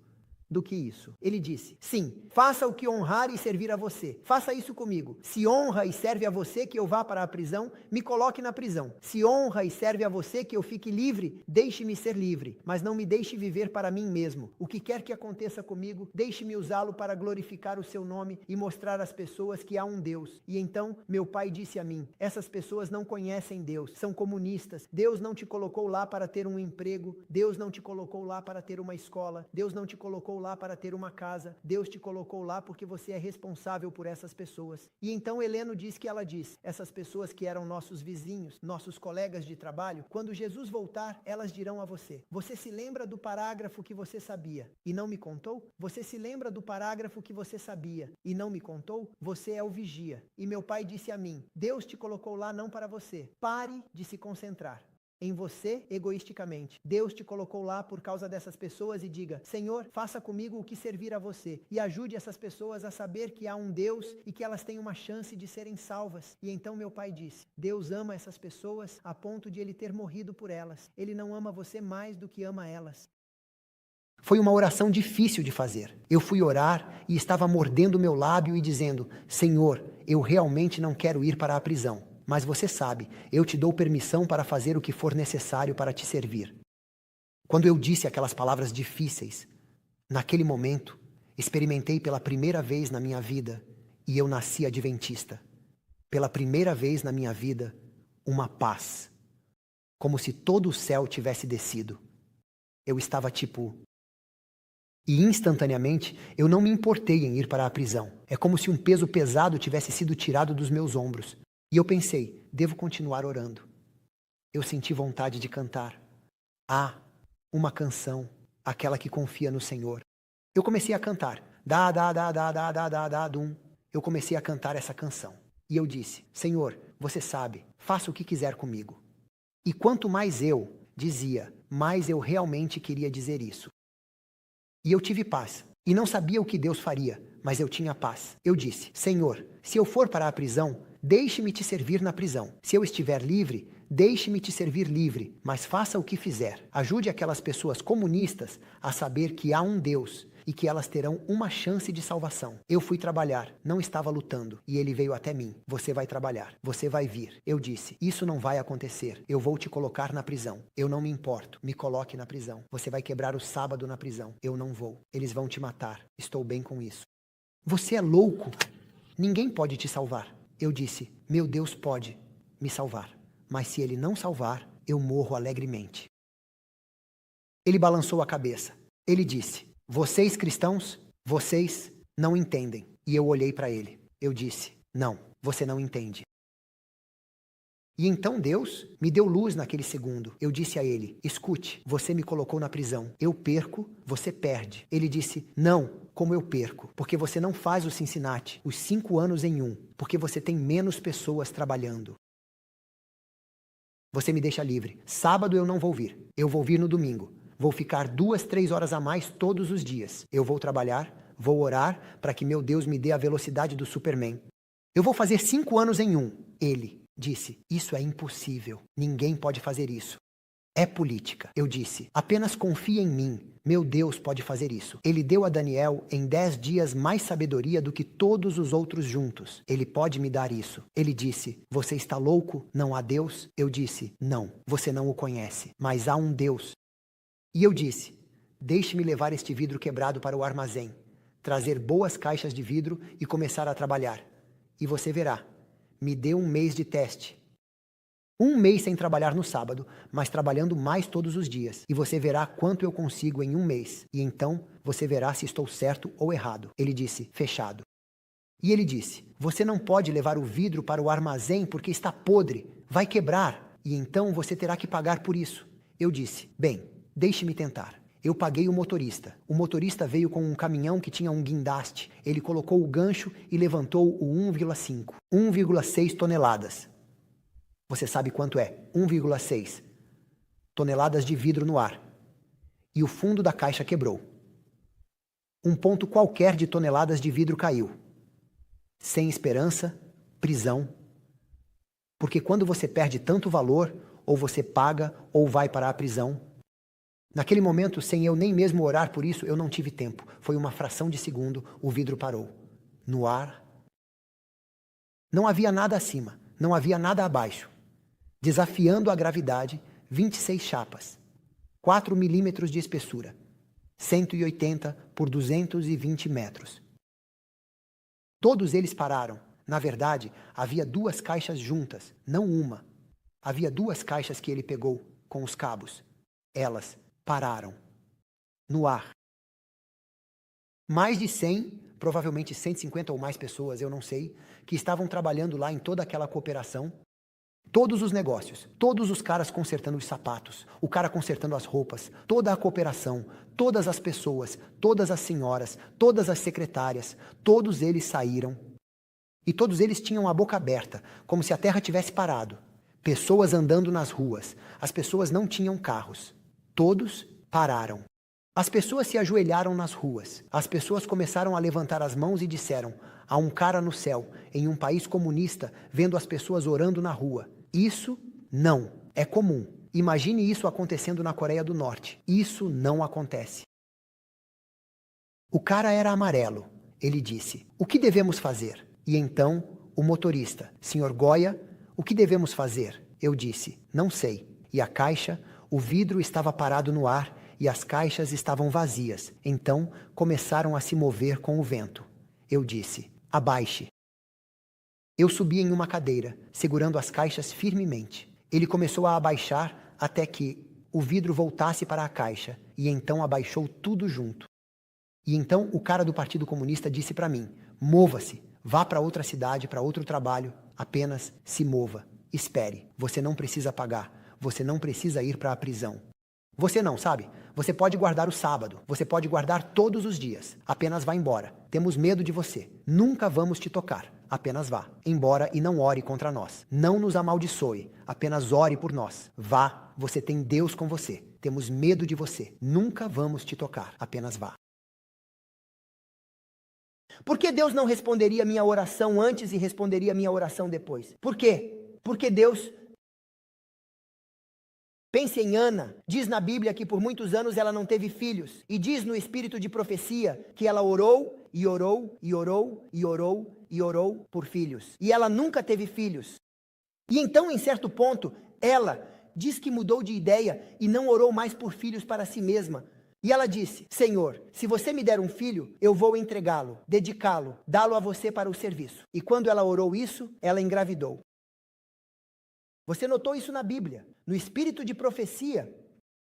do que isso. Ele disse, sim, faça o que honrar e servir a você. Faça isso comigo. Se honra e serve a você que eu vá para a prisão, me coloque na prisão. Se honra e serve a você que eu fique livre, deixe-me ser livre, mas não me deixe viver para mim mesmo. O que quer que aconteça comigo, deixe-me usá-lo para glorificar o seu nome e mostrar às pessoas que há um Deus. E então meu pai disse a mim, essas pessoas não conhecem Deus, são comunistas. Deus não te colocou lá para ter um emprego, Deus não te colocou lá para ter uma escola, Deus não te colocou lá para ter uma casa, Deus te colocou lá porque você é responsável por essas pessoas. E então Heleno diz que ela diz, essas pessoas que eram nossos vizinhos, nossos colegas de trabalho, quando Jesus voltar, elas dirão a você, você se lembra do parágrafo que você sabia e não me contou? Você se lembra do parágrafo que você sabia e não me contou? Você é o vigia. E meu pai disse a mim, Deus te colocou lá não para você. Pare de se concentrar em você egoisticamente. Deus te colocou lá por causa dessas pessoas e diga, Senhor, faça comigo o que servir a você e ajude essas pessoas a saber que há um Deus e que elas têm uma chance de serem salvas. E então meu pai disse, Deus ama essas pessoas a ponto de ele ter morrido por elas. Ele não ama você mais do que ama elas. Foi uma oração difícil de fazer. Eu fui orar e estava mordendo meu lábio e dizendo, Senhor, eu realmente não quero ir para a prisão. Mas você sabe, eu te dou permissão para fazer o que for necessário para te servir. Quando eu disse aquelas palavras difíceis, naquele momento, experimentei pela primeira vez na minha vida, e eu nasci adventista, pela primeira vez na minha vida, uma paz. Como se todo o céu tivesse descido. Eu estava tipo... E instantaneamente, eu não me importei em ir para a prisão. É como se um peso pesado tivesse sido tirado dos meus ombros. E eu pensei, devo continuar orando. Eu senti vontade de cantar. Uma canção, aquela que confia no Senhor. Eu comecei a cantar. Dum. Eu comecei a cantar essa canção. E eu disse, Senhor, você sabe, faça o que quiser comigo. E quanto mais eu dizia, mais eu realmente queria dizer isso. E eu tive paz. E não sabia o que Deus faria, mas eu tinha paz. Eu disse, Senhor, se eu for para a prisão, deixe-me te servir na prisão. Se eu estiver livre, deixe-me te servir livre, mas faça o que fizer. Ajude aquelas pessoas comunistas a saber que há um Deus e que elas terão uma chance de salvação. Eu fui trabalhar, não estava lutando, e ele veio até mim. Você vai trabalhar, você vai vir. Eu disse, isso não vai acontecer. Eu vou te colocar na prisão. Eu não me importo, me coloque na prisão. Você vai quebrar o sábado na prisão. Eu não vou. Eles vão te matar. Estou bem com isso. Você é louco. Ninguém pode te salvar. Eu disse, meu Deus pode me salvar. Mas se ele não salvar, eu morro alegremente. Ele balançou a cabeça. Ele disse, vocês cristãos, vocês não entendem. E eu olhei para ele. Eu disse, não, você não entende. E então Deus me deu luz naquele segundo. Eu disse a ele, escute, você me colocou na prisão. Eu perco, você perde. Ele disse, não, como eu perco? Porque você não faz o Cincinnati, os 5 anos em 1. Porque você tem menos pessoas trabalhando. Você me deixa livre. Sábado eu não vou vir. Eu vou vir no domingo. Vou ficar 2, 3 horas a mais todos os dias. Eu vou trabalhar, vou orar para que meu Deus me dê a velocidade do Superman. Eu vou fazer 5 anos em 1. Ele disse, isso é impossível. Ninguém pode fazer isso. É política. Eu disse, apenas confie em mim. Meu Deus pode fazer isso. Ele deu a Daniel em 10 dias mais sabedoria do que todos os outros juntos. Ele pode me dar isso. Ele disse, você está louco? Não há Deus? Eu disse, não, você não o conhece. Mas há um Deus. E eu disse, deixe-me levar este vidro quebrado para o armazém, trazer boas caixas de vidro e começar a trabalhar. E você verá, me dê 1 mês de teste. 1 mês sem trabalhar no sábado, mas trabalhando mais todos os dias. E você verá quanto eu consigo em 1 mês. E então você verá se estou certo ou errado. Ele disse, fechado. E ele disse, você não pode levar o vidro para o armazém porque está podre, vai quebrar. E então você terá que pagar por isso. Eu disse, bem, deixe-me tentar. Eu paguei o motorista. O motorista veio com um caminhão que tinha um guindaste. Ele colocou o gancho e levantou o 1,5. 1,6 toneladas. Você sabe quanto é? 1,6 toneladas de vidro no ar. E o fundo da caixa quebrou. Um ponto qualquer de toneladas de vidro caiu. Sem esperança, prisão. Porque quando você perde tanto valor, ou você paga ou vai para a prisão. Naquele momento, sem eu nem mesmo orar por isso, eu não tive tempo. Foi uma fração de segundo, o vidro parou. No ar, não havia nada acima, não havia nada abaixo. Desafiando a gravidade, 26 chapas, 4 milímetros de espessura, 180 por 220 metros. Todos eles pararam. Na verdade, havia 2 caixas juntas, não uma. Havia 2 caixas que ele pegou com os cabos. Elas pararam. No ar. Mais de 100, provavelmente 150 ou mais pessoas, eu não sei, que estavam trabalhando lá em toda aquela cooperação. Todos os negócios, todos os caras consertando os sapatos, o cara consertando as roupas, toda a cooperação, todas as pessoas, todas as senhoras, todas as secretárias, todos eles saíram. E todos eles tinham a boca aberta, como se a terra tivesse parado. Pessoas andando nas ruas, as pessoas não tinham carros. Todos pararam. As pessoas se ajoelharam nas ruas. As pessoas começaram a levantar as mãos e disseram: há um cara no céu, em um país comunista, vendo as pessoas orando na rua. Isso não é comum. Imagine isso acontecendo na Coreia do Norte. Isso não acontece. O cara era amarelo. Ele disse: o que devemos fazer? E então, o motorista: senhor Goya, o que devemos fazer? Eu disse: não sei. E a caixa, o vidro estava parado no ar e as caixas estavam vazias. Então, começaram a se mover com o vento. Eu disse: abaixe. Eu subi em uma cadeira, segurando as caixas firmemente. Ele começou a abaixar até que o vidro voltasse para a caixa, e então abaixou tudo junto. E então o cara do Partido Comunista disse para mim: mova-se, vá para outra cidade, para outro trabalho, apenas se mova. Espere, você não precisa pagar, você não precisa ir para a prisão. Você não, sabe? Você pode guardar o sábado, você pode guardar todos os dias, apenas vá embora. Temos medo de você, nunca vamos te tocar, apenas vá. Embora e não ore contra nós. Não nos amaldiçoe, apenas ore por nós. Vá, você tem Deus com você. Temos medo de você, nunca vamos te tocar, apenas vá. Por que Deus não responderia a minha oração antes e responderia a minha oração depois? Por quê? Porque Deus... Pense em Ana, diz na Bíblia que por muitos anos ela não teve filhos. E diz no espírito de profecia que ela orou e orou e orou e orou e orou por filhos. E ela nunca teve filhos. E então, em certo ponto, ela diz que mudou de ideia e não orou mais por filhos para si mesma. E ela disse: Senhor, se você me der um filho, eu vou entregá-lo, dedicá-lo, dá-lo a você para o serviço. E quando ela orou isso, ela engravidou. Você notou isso na Bíblia, no espírito de profecia.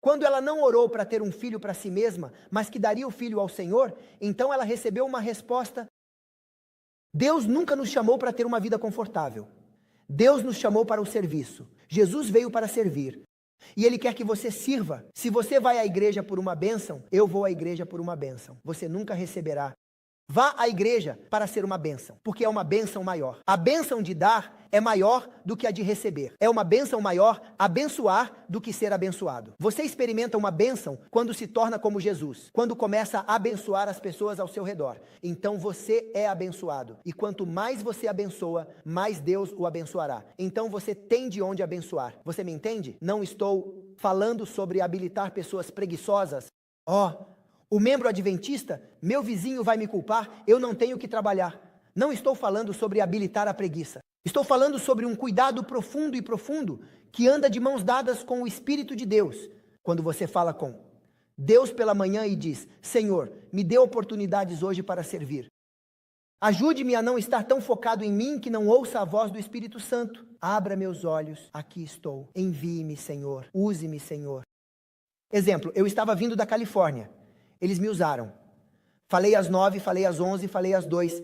Quando ela não orou para ter um filho para si mesma, mas que daria o filho ao Senhor, então ela recebeu uma resposta. Deus nunca nos chamou para ter uma vida confortável. Deus nos chamou para o serviço. Jesus veio para servir. E Ele quer que você sirva. Se você vai à igreja por uma bênção, eu vou à igreja por uma bênção. Você nunca receberá. Vá à igreja para ser uma bênção, porque é uma bênção maior. A bênção de dar é maior do que a de receber. É uma bênção maior abençoar do que ser abençoado. Você experimenta uma bênção quando se torna como Jesus, quando começa a abençoar as pessoas ao seu redor. Então você é abençoado. E quanto mais você abençoa, mais Deus o abençoará. Então você tem de onde abençoar. Você me entende? Não estou falando sobre habilitar pessoas preguiçosas. O membro adventista, meu vizinho vai me culpar, eu não tenho que trabalhar. Não estou falando sobre habilitar a preguiça. Estou falando sobre um cuidado profundo e profundo que anda de mãos dadas com o Espírito de Deus. Quando você fala com Deus pela manhã e diz: Senhor, me dê oportunidades hoje para servir. Ajude-me a não estar tão focado em mim que não ouça a voz do Espírito Santo. Abra meus olhos, aqui estou. Envie-me, Senhor. Use-me, Senhor. Exemplo, eu estava vindo da Califórnia. Eles me usaram. Falei às 9, falei às 11, falei às 2,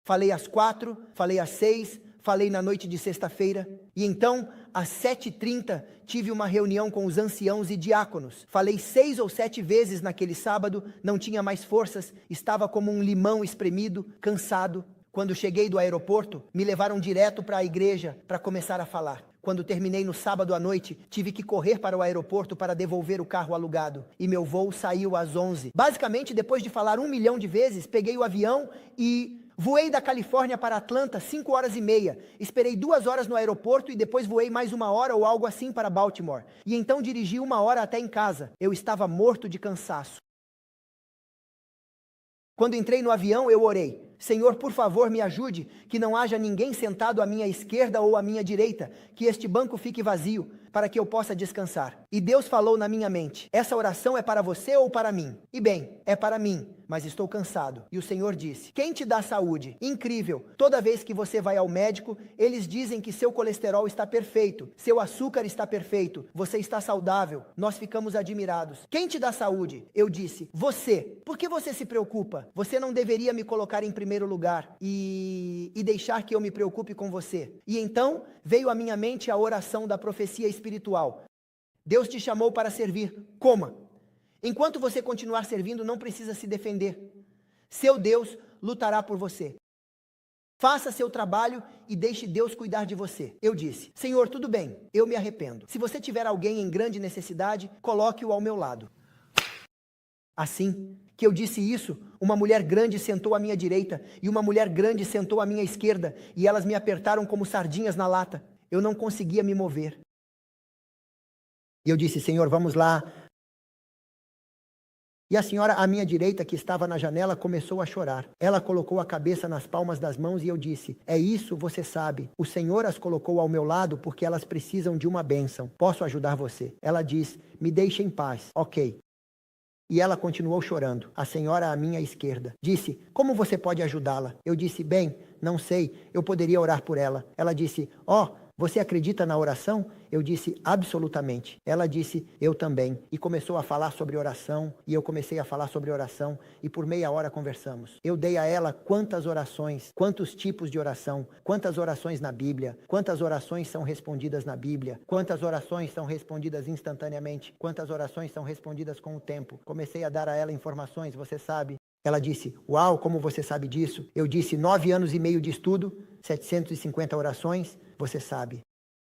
falei às 4, falei às 6, falei na noite de sexta-feira. E então, às 7h30, tive uma reunião com os anciãos e diáconos. Falei 6 ou 7 vezes naquele sábado, não tinha mais forças, estava como um limão espremido, cansado. Quando cheguei do aeroporto, me levaram direto para a igreja para começar a falar. Quando terminei no sábado à noite, tive que correr para o aeroporto para devolver o carro alugado. E meu voo saiu às 11. Basicamente, depois de falar 1 milhão de vezes, peguei o avião e Voei da Califórnia para Atlanta 5 horas e meia. Esperei 2 horas no aeroporto e depois voei mais 1 hora ou algo assim para Baltimore. E então dirigi 1 hora até em casa. Eu estava morto de cansaço. Quando entrei no avião, eu orei. Senhor, por favor, me ajude, que não haja ninguém sentado à minha esquerda ou à minha direita, que este banco fique vazio, para que eu possa descansar. E Deus falou na minha mente, essa oração é para você ou para mim? E bem, é para mim, mas estou cansado. E o Senhor disse, quem te dá saúde? Incrível, toda vez que você vai ao médico, eles dizem que seu colesterol está perfeito, seu açúcar está perfeito, você está saudável. Nós ficamos admirados. Quem te dá saúde? Eu disse, você. Por que você se preocupa? Você não deveria me colocar em primeiro lugar e deixar que eu me preocupe com você. E então veio à minha mente a oração da profecia espiritual. Deus te chamou para servir. Coma. Enquanto você continuar servindo, não precisa se defender. Seu Deus lutará por você. Faça seu trabalho e deixe Deus cuidar de você. Eu disse, Senhor, tudo bem, eu me arrependo. Se você tiver alguém em grande necessidade, coloque-o ao meu lado. Assim que eu disse isso, uma mulher grande sentou à minha direita e uma mulher grande sentou à minha esquerda e elas me apertaram como sardinhas na lata. Eu não conseguia me mover. E eu disse, Senhor, vamos lá. E a senhora à minha direita, que estava na janela, começou a chorar. Ela colocou a cabeça nas palmas das mãos e eu disse, é isso, você sabe. O Senhor as colocou ao meu lado porque elas precisam de uma bênção. Posso ajudar você? Ela diz, me deixe em paz. Ok. E ela continuou chorando. A senhora à minha esquerda disse, como você pode ajudá-la? Eu disse, bem, não sei, eu poderia orar por ela. Ela disse, você acredita na oração? Eu disse, absolutamente. Ela disse, eu também. E começou a falar sobre oração, e eu comecei a falar sobre oração, e por meia hora conversamos. Eu dei a ela quantas orações, quantos tipos de oração, quantas orações na Bíblia, quantas orações são respondidas na Bíblia, quantas orações são respondidas instantaneamente, quantas orações são respondidas com o tempo. Comecei a dar a ela informações, você sabe. Ela disse, uau, como você sabe disso? Eu disse, 9 anos e meio de estudo, 750 orações, você sabe.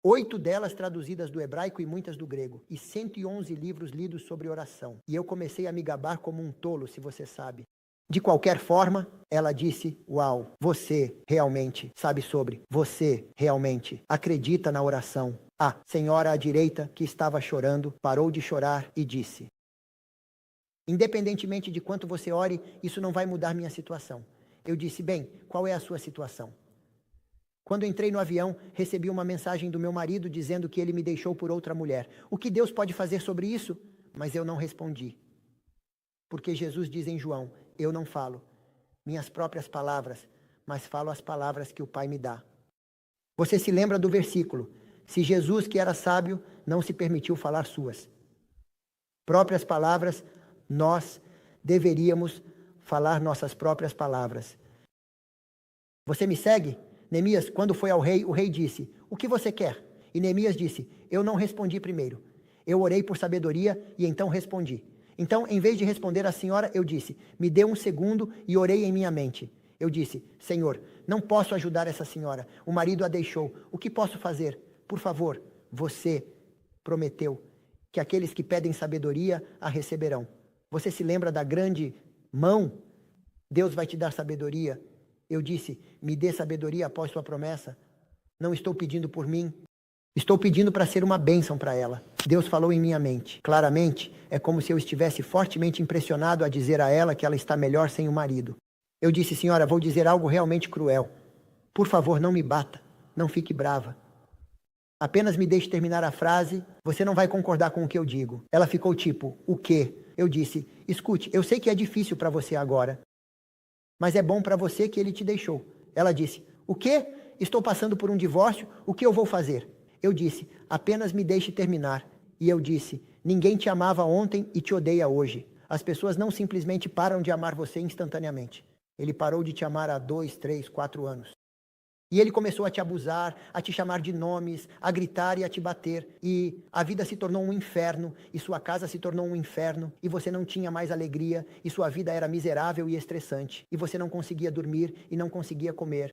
8 delas traduzidas do hebraico e muitas do grego. E 111 livros lidos sobre oração. E eu comecei a me gabar como um tolo, se você sabe. De qualquer forma, ela disse, uau, você realmente sabe sobre. Você realmente acredita na oração. A senhora à direita, que estava chorando, parou de chorar e disse, independentemente de quanto você ore, isso não vai mudar minha situação. Eu disse, bem, qual é a sua situação? Quando entrei no avião, recebi uma mensagem do meu marido dizendo que ele me deixou por outra mulher. O que Deus pode fazer sobre isso? Mas eu não respondi. Porque Jesus diz em João, eu não falo minhas próprias palavras, mas falo as palavras que o Pai me dá. Você se lembra do versículo? Se Jesus, que era sábio, não se permitiu falar suas próprias palavras, nós deveríamos falar nossas próprias palavras. Você me segue? Neemias, quando foi ao rei, o rei disse, o que você quer? E Neemias disse, eu não respondi primeiro. Eu orei por sabedoria e então respondi. Então, em vez de responder à senhora, eu disse, me dê um segundo e orei em minha mente. Eu disse, Senhor, não posso ajudar essa senhora. O marido a deixou. O que posso fazer? Por favor, você prometeu que aqueles que pedem sabedoria a receberão. Você se lembra da grande mão? Deus vai te dar sabedoria. Eu disse, me dê sabedoria após sua promessa. Não estou pedindo por mim. Estou pedindo para ser uma bênção para ela. Deus falou em minha mente. Claramente, é como se eu estivesse fortemente impressionado a dizer a ela que ela está melhor sem o marido. Eu disse, senhora, vou dizer algo realmente cruel. Por favor, não me bata. Não fique brava. Apenas me deixe terminar a frase. Você não vai concordar com o que eu digo. Ela ficou tipo, o quê? Eu disse, escute, eu sei que é difícil para você agora, mas é bom para você que ele te deixou. Ela disse, o quê? Estou passando por um divórcio, o que eu vou fazer? Eu disse, apenas me deixe terminar. E eu disse, ninguém te amava ontem e te odeia hoje. As pessoas não simplesmente param de amar você instantaneamente. Ele parou de te amar há 2, 3, 4 anos. E ele começou a te abusar, a te chamar de nomes, a gritar e a te bater. E a vida se tornou um inferno, e sua casa se tornou um inferno, e você não tinha mais alegria, e sua vida era miserável e estressante. E você não conseguia dormir e não conseguia comer.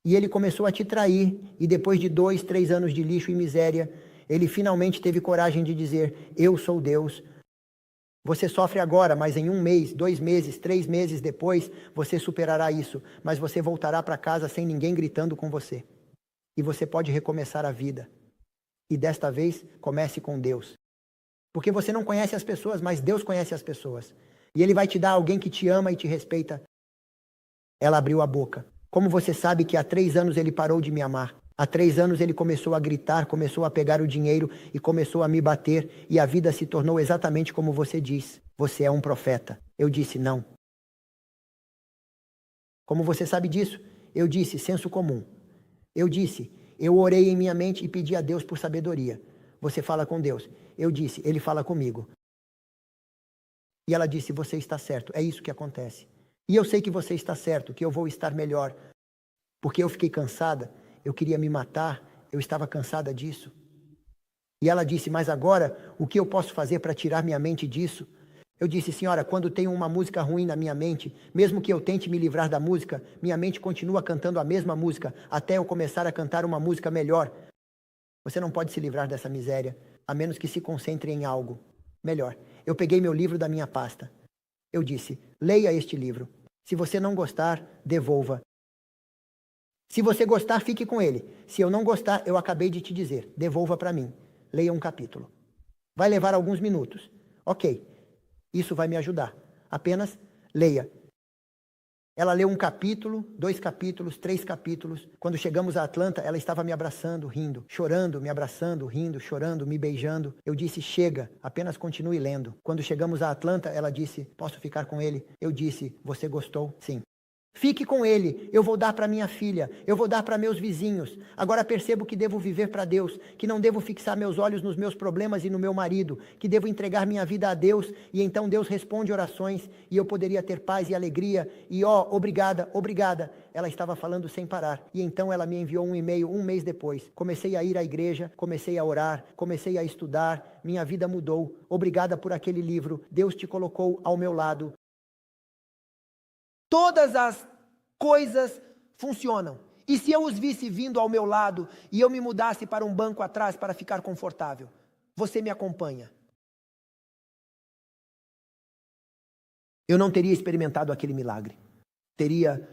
E ele começou a te trair, e depois de 2, 3 anos de lixo e miséria, ele finalmente teve coragem de dizer, eu sou Deus. Você sofre agora, mas em 1 mês, 2 meses, 3 meses depois, você superará isso. Mas você voltará para casa sem ninguém gritando com você. E você pode recomeçar a vida. E desta vez, comece com Deus. Porque você não conhece as pessoas, mas Deus conhece as pessoas. E Ele vai te dar alguém que te ama e te respeita. Ela abriu a boca. Como você sabe que há 3 anos ele parou de me amar? Há 3 anos ele começou a gritar, começou a pegar o dinheiro e começou a me bater. E a vida se tornou exatamente como você diz. Você é um profeta. Eu disse não. Como você sabe disso? Eu disse senso comum. Eu disse, eu orei em minha mente e pedi a Deus por sabedoria. Você fala com Deus. Eu disse, Ele fala comigo. E ela disse, você está certo. É isso que acontece. E eu sei que você está certo, que eu vou estar melhor. Porque eu fiquei cansada, eu queria me matar, eu estava cansada disso. E ela disse, mas agora, o que eu posso fazer para tirar minha mente disso? Eu disse, senhora, quando tenho uma música ruim na minha mente, mesmo que eu tente me livrar da música, minha mente continua cantando a mesma música, até eu começar a cantar uma música melhor. Você não pode se livrar dessa miséria, a menos que se concentre em algo melhor. Eu peguei meu livro da minha pasta. Eu disse, leia este livro. Se você não gostar, devolva. Se você gostar, fique com ele. Se eu não gostar, eu acabei de te dizer, devolva para mim. Leia um capítulo. Vai levar alguns minutos. Ok, isso vai me ajudar. Apenas leia. Ela leu 1 capítulo, 2 capítulos, 3 capítulos. Quando chegamos a Atlanta, ela estava me abraçando, rindo, chorando, me abraçando, rindo, chorando, me beijando. Eu disse, chega, apenas continue lendo. Quando chegamos a Atlanta, ela disse, posso ficar com ele? Eu disse, você gostou? Sim. Fique com ele, eu vou dar para minha filha, eu vou dar para meus vizinhos. Agora percebo que devo viver para Deus, que não devo fixar meus olhos nos meus problemas e no meu marido, que devo entregar minha vida a Deus, e então Deus responde orações, e eu poderia ter paz e alegria, e obrigada, obrigada. Ela estava falando sem parar, e então ela me enviou um e-mail 1 mês depois. Comecei a ir à igreja, comecei a orar, comecei a estudar, minha vida mudou. Obrigada por aquele livro, Deus te colocou ao meu lado. Todas as coisas funcionam. E se eu os visse vindo ao meu lado e eu me mudasse para um banco atrás para ficar confortável? Você me acompanha. Eu não teria experimentado aquele milagre. Teria.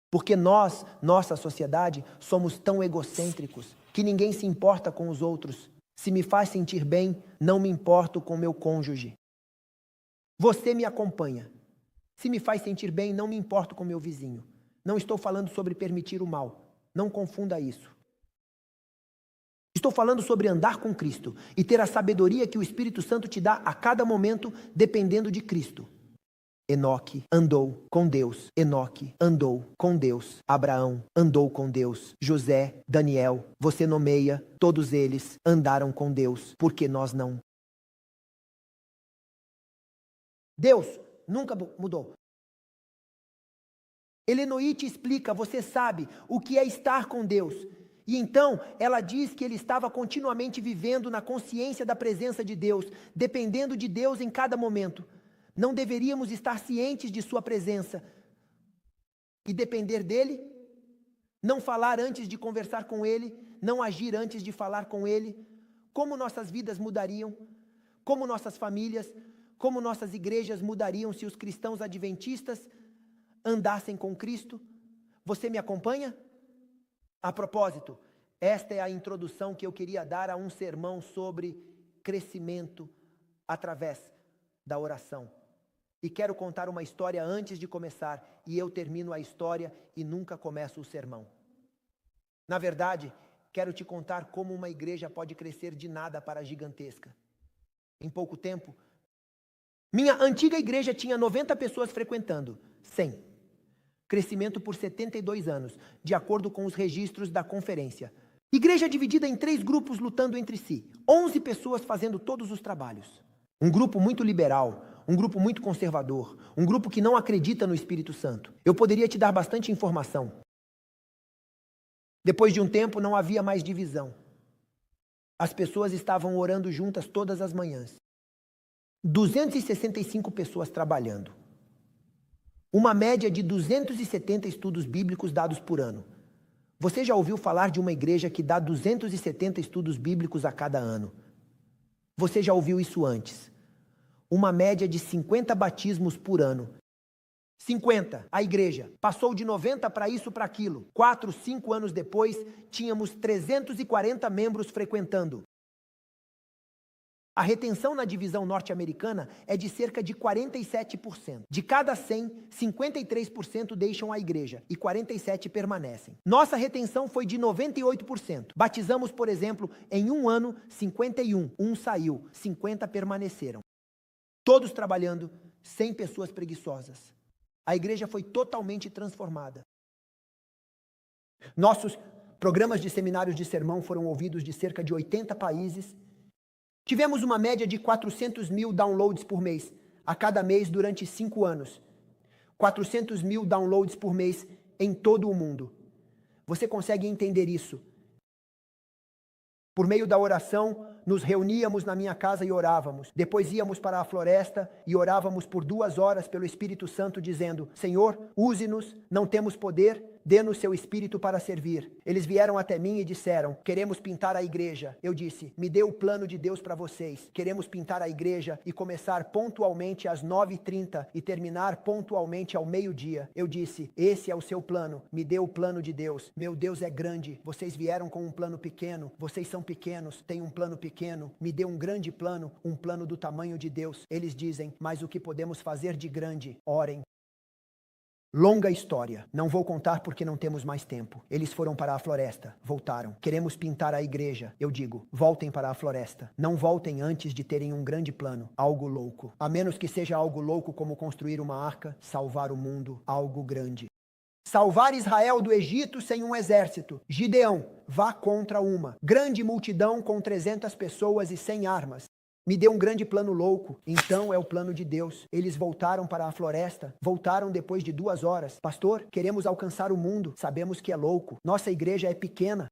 Porque nós, nossa sociedade, somos tão egocêntricos que ninguém se importa com os outros. Se me faz sentir bem, não me importo com meu cônjuge. Você me acompanha. Se me faz sentir bem, não me importo com meu vizinho. Não estou falando sobre permitir o mal. Não confunda isso. Estou falando sobre andar com Cristo e ter a sabedoria que o Espírito Santo te dá a cada momento, dependendo de Cristo. Enoque andou com Deus. Enoque andou com Deus. Abraão andou com Deus. José, Daniel, você nomeia, todos eles andaram com Deus. Porque nós não? Deus nunca mudou. Elenoite explica, você sabe o que é estar com Deus. E então, ela diz que ele estava continuamente vivendo na consciência da presença de Deus, dependendo de Deus em cada momento. Não deveríamos estar cientes de sua presença e depender dele? Não falar antes de conversar com ele? Não agir antes de falar com ele? Como nossas vidas mudariam? Como nossas famílias, como nossas igrejas mudariam se os cristãos adventistas andassem com Cristo? Você me acompanha? A propósito, esta é a introdução que eu queria dar a um sermão sobre crescimento através da oração. E quero contar uma história antes de começar, e eu termino a história e nunca começo o sermão. Na verdade, quero te contar como uma igreja pode crescer de nada para gigantesca. Em pouco tempo, minha antiga igreja tinha 90 pessoas frequentando, 100. Crescimento por 72 anos, de acordo com os registros da conferência. Igreja dividida em 3 grupos lutando entre si. 11 pessoas fazendo todos os trabalhos. Um grupo muito liberal, um grupo muito conservador, um grupo que não acredita no Espírito Santo. Eu poderia te dar bastante informação. Depois de um tempo, não havia mais divisão. As pessoas estavam orando juntas todas as manhãs. 265 pessoas trabalhando. Uma média de 270 estudos bíblicos dados por ano. Você já ouviu falar de uma igreja que dá 270 estudos bíblicos a cada ano? Você já ouviu isso antes. Uma média de 50 batismos por ano. 50. A igreja passou de 90 para isso, para aquilo. 4, 5 anos depois, tínhamos 340 membros frequentando. A retenção na divisão norte-americana é de cerca de 47%. De cada 100, 53% deixam a igreja e 47% permanecem. Nossa retenção foi de 98%. Batizamos, por exemplo, em um ano, 51. Um saiu, 50 permaneceram. Todos trabalhando, sem pessoas preguiçosas. A igreja foi totalmente transformada. Nossos programas de seminários de sermão foram ouvidos de cerca de 80 países. Tivemos uma média de 400 mil downloads por mês, a cada mês durante 5 anos. 400 mil downloads por mês em todo o mundo. Você consegue entender isso? Por meio da oração, nos reuníamos na minha casa e orávamos. Depois íamos para a floresta e orávamos por 2 horas pelo Espírito Santo, dizendo: Senhor, use-nos, não temos poder, dê-nos seu Espírito para servir. Eles vieram até mim e disseram: queremos pintar a igreja. Eu disse: me dê o plano de Deus para vocês. Queremos pintar a igreja e começar pontualmente às 9h30 e terminar pontualmente ao meio-dia. Eu disse: esse é o seu plano, me dê o plano de Deus. Meu Deus é grande, vocês vieram com um plano pequeno, vocês são pequenos, têm um plano pequeno, me dê um grande plano, um plano do tamanho de Deus. Eles dizem: mas o que podemos fazer de grande? Orem. Longa história. Não vou contar porque não temos mais tempo. Eles foram para a floresta. Voltaram. Queremos pintar a igreja. Eu digo: voltem para a floresta. Não voltem antes de terem um grande plano. Algo louco. A menos que seja algo louco como construir uma arca, salvar o mundo. Algo grande. Salvar Israel do Egito sem um exército. Gideão, vá contra uma grande multidão com 300 pessoas e 100 armas. Me deu um grande plano louco. Então é o plano de Deus. Eles voltaram para a floresta. Voltaram depois de 2 horas. Pastor, queremos alcançar o mundo. Sabemos que é louco. Nossa igreja é pequena.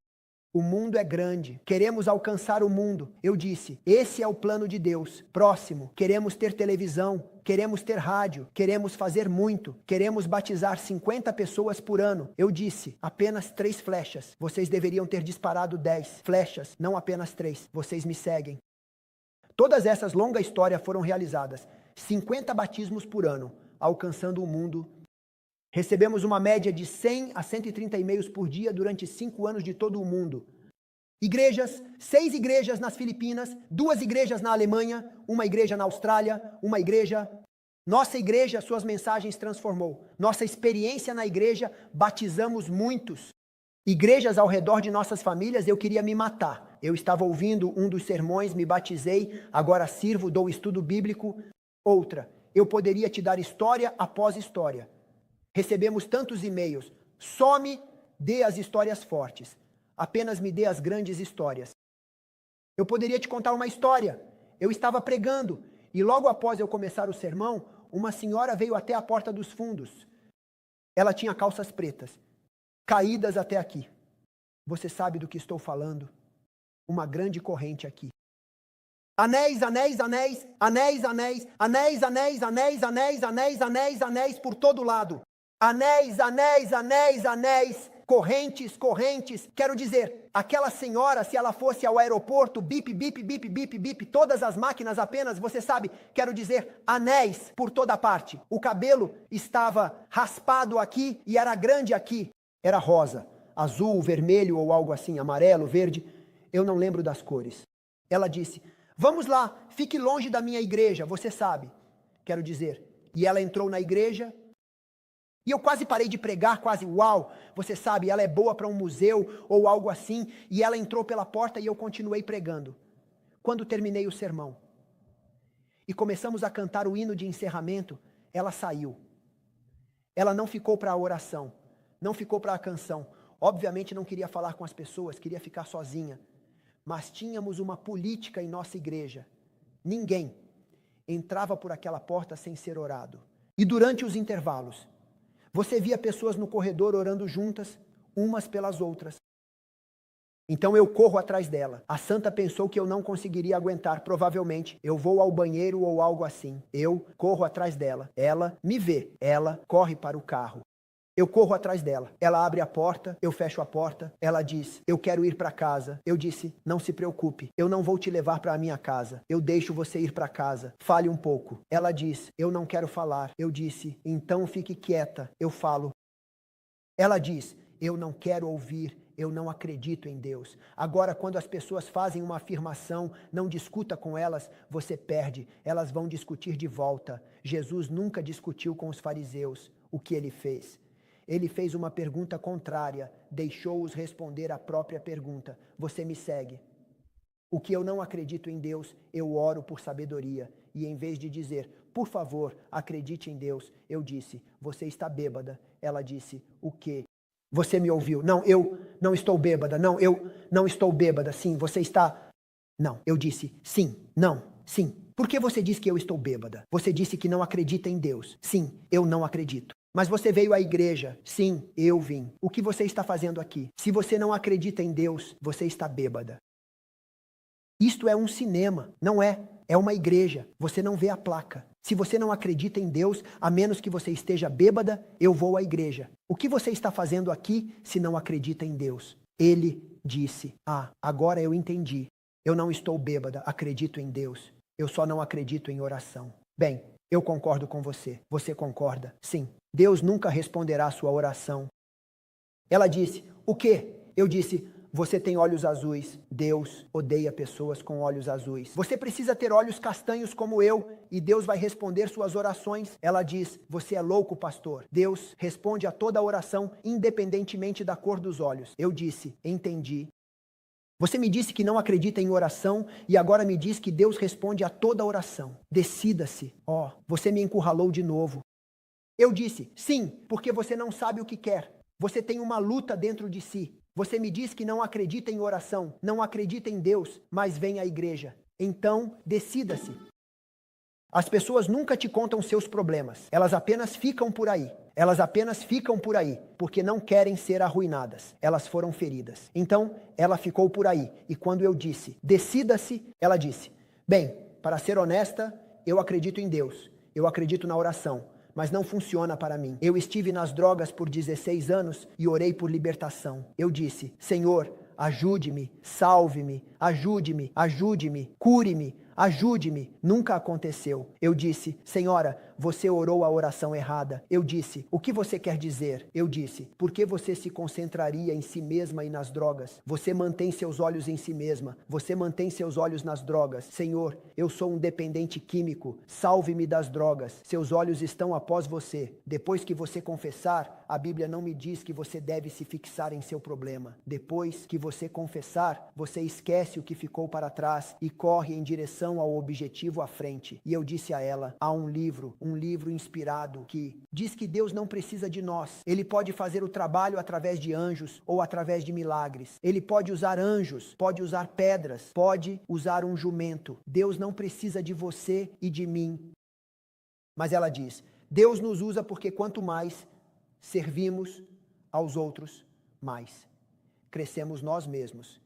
O mundo é grande. Queremos alcançar o mundo. Eu disse: esse é o plano de Deus. Próximo. Queremos ter televisão. Queremos ter rádio. Queremos fazer muito. Queremos batizar 50 pessoas por ano. Eu disse: apenas 3 flechas. Vocês deveriam ter disparado 10 flechas, não apenas 3. Vocês me seguem. Todas essas longas histórias foram realizadas. 50 batismos por ano, alcançando o mundo. Recebemos uma média de 100 a 130 e-mails por dia durante 5 anos de todo o mundo. Igrejas, 6 igrejas nas Filipinas, 2 igrejas na Alemanha, uma igreja na Austrália, uma igreja. Nossa igreja, suas mensagens transformou. Nossa experiência na igreja, batizamos muitos. Igrejas ao redor de nossas famílias, eu queria me matar. Eu estava ouvindo um dos sermões, me batizei, agora sirvo, dou estudo bíblico. Outra, eu poderia te dar história após história. Recebemos tantos e-mails. Só me dê as histórias fortes. Apenas me dê as grandes histórias. Eu poderia te contar uma história. Eu estava pregando e logo após eu começar o sermão, uma senhora veio até a porta dos fundos. Ela tinha calças pretas, caídas até aqui. Você sabe do que estou falando? Uma grande corrente aqui. Anéis, anéis, anéis, anéis, anéis, anéis, anéis, anéis, anéis, anéis, anéis, anéis por todo lado. Anéis, anéis, anéis, anéis, correntes, correntes. Quero dizer, aquela senhora, se ela fosse ao aeroporto, bip, bip, bip, bip, bip, todas as máquinas apenas, você sabe, quero dizer, anéis por toda parte. O cabelo estava raspado aqui e era grande aqui. Era rosa, azul, vermelho ou algo assim, amarelo, verde. Eu não lembro das cores. Ela disse: vamos lá, fique longe da minha igreja, você sabe. Quero dizer, e ela entrou na igreja, e eu quase parei de pregar, quase, uau, você sabe, ela é boa para um museu ou algo assim, e ela entrou pela porta e eu continuei pregando. Quando terminei o sermão, e começamos a cantar o hino de encerramento, ela saiu. Ela não ficou para a oração, não ficou para a canção. Obviamente não queria falar com as pessoas, queria ficar sozinha. Mas tínhamos uma política em nossa igreja. Ninguém entrava por aquela porta sem ser orado. E durante os intervalos, você via pessoas no corredor orando juntas, umas pelas outras. Então eu corro atrás dela. A santa pensou que eu não conseguiria aguentar, provavelmente. Eu vou ao banheiro ou algo assim. Eu corro atrás dela. Ela me vê. Ela corre para o carro. Eu corro atrás dela. Ela abre a porta, eu fecho a porta. Ela diz, eu quero ir para casa. Eu disse, não se preocupe, eu não vou te levar para a minha casa. Eu deixo você ir para casa. Fale um pouco. Ela diz, eu não quero falar. Eu disse, então fique quieta. Eu falo. Ela diz, eu não quero ouvir. Eu não acredito em Deus. Agora, quando as pessoas fazem uma afirmação, não discuta com elas, você perde. Elas vão discutir de volta. Jesus nunca discutiu com os fariseus. O que ele fez? Ele fez uma pergunta contrária, deixou-os responder a própria pergunta. Você me segue? O que eu não acredito em Deus, eu oro por sabedoria. E em vez de dizer, por favor, acredite em Deus, eu disse, você está bêbada. Ela disse, o quê? Você me ouviu? Não, eu não estou bêbada. Não, eu não estou bêbada. Sim, você está... Não, eu disse, sim, não, sim. Por que você diz que eu estou bêbada? Você disse que não acredita em Deus. Sim, eu não acredito. Mas você veio à igreja. Sim, eu vim. O que você está fazendo aqui? Se você não acredita em Deus, você está bêbada. Isto é um cinema, não é? É uma igreja. Você não vê a placa. Se você não acredita em Deus, a menos que você esteja bêbada, eu vou à igreja. O que você está fazendo aqui se não acredita em Deus? Ele disse, agora eu entendi. Eu não estou bêbada, acredito em Deus. Eu só não acredito em oração. Bem, eu concordo com você. Você concorda? Sim. Deus nunca responderá a sua oração. Ela disse, o quê? Eu disse, você tem olhos azuis. Deus odeia pessoas com olhos azuis. Você precisa ter olhos castanhos como eu e Deus vai responder suas orações. Ela diz, você é louco, pastor. Deus responde a toda oração independentemente da cor dos olhos. Eu disse, entendi. Você me disse que não acredita em oração e agora me diz que Deus responde a toda oração. Decida-se. Você me encurralou de novo. Eu disse, sim, porque você não sabe o que quer. Você tem uma luta dentro de si. Você me diz que não acredita em oração, não acredita em Deus, mas vem à igreja. Então, decida-se. As pessoas nunca te contam seus problemas. Elas apenas ficam por aí. Elas apenas ficam por aí, porque não querem ser arruinadas. Elas foram feridas. Então, ela ficou por aí. E quando eu disse, decida-se, ela disse, bem, para ser honesta, eu acredito em Deus. Eu acredito na oração. Mas não funciona para mim. Eu estive nas drogas por 16 anos e orei por libertação. Eu disse, Senhor, ajude-me, salve-me, ajude-me, ajude-me, cure-me, ajude-me. Nunca aconteceu. Eu disse, Senhora, você orou a oração errada. Eu disse, o que você quer dizer? Eu disse, por que você se concentraria em si mesma e nas drogas? Você mantém seus olhos em si mesma. Você mantém seus olhos nas drogas. Senhor, eu sou um dependente químico. Salve-me das drogas. Seus olhos estão após você. Depois que você confessar, a Bíblia não me diz que você deve se fixar em seu problema. Depois que você confessar, você esquece o que ficou para trás e corre em direção ao objetivo à frente. E eu disse a ela, há um livro inspirado que diz que Deus não precisa de nós. Ele pode fazer o trabalho através de anjos ou através de milagres. Ele pode usar anjos, pode usar pedras, pode usar um jumento. Deus não precisa de você e de mim. Mas ela diz, Deus nos usa porque quanto mais servimos aos outros, mais crescemos nós mesmos.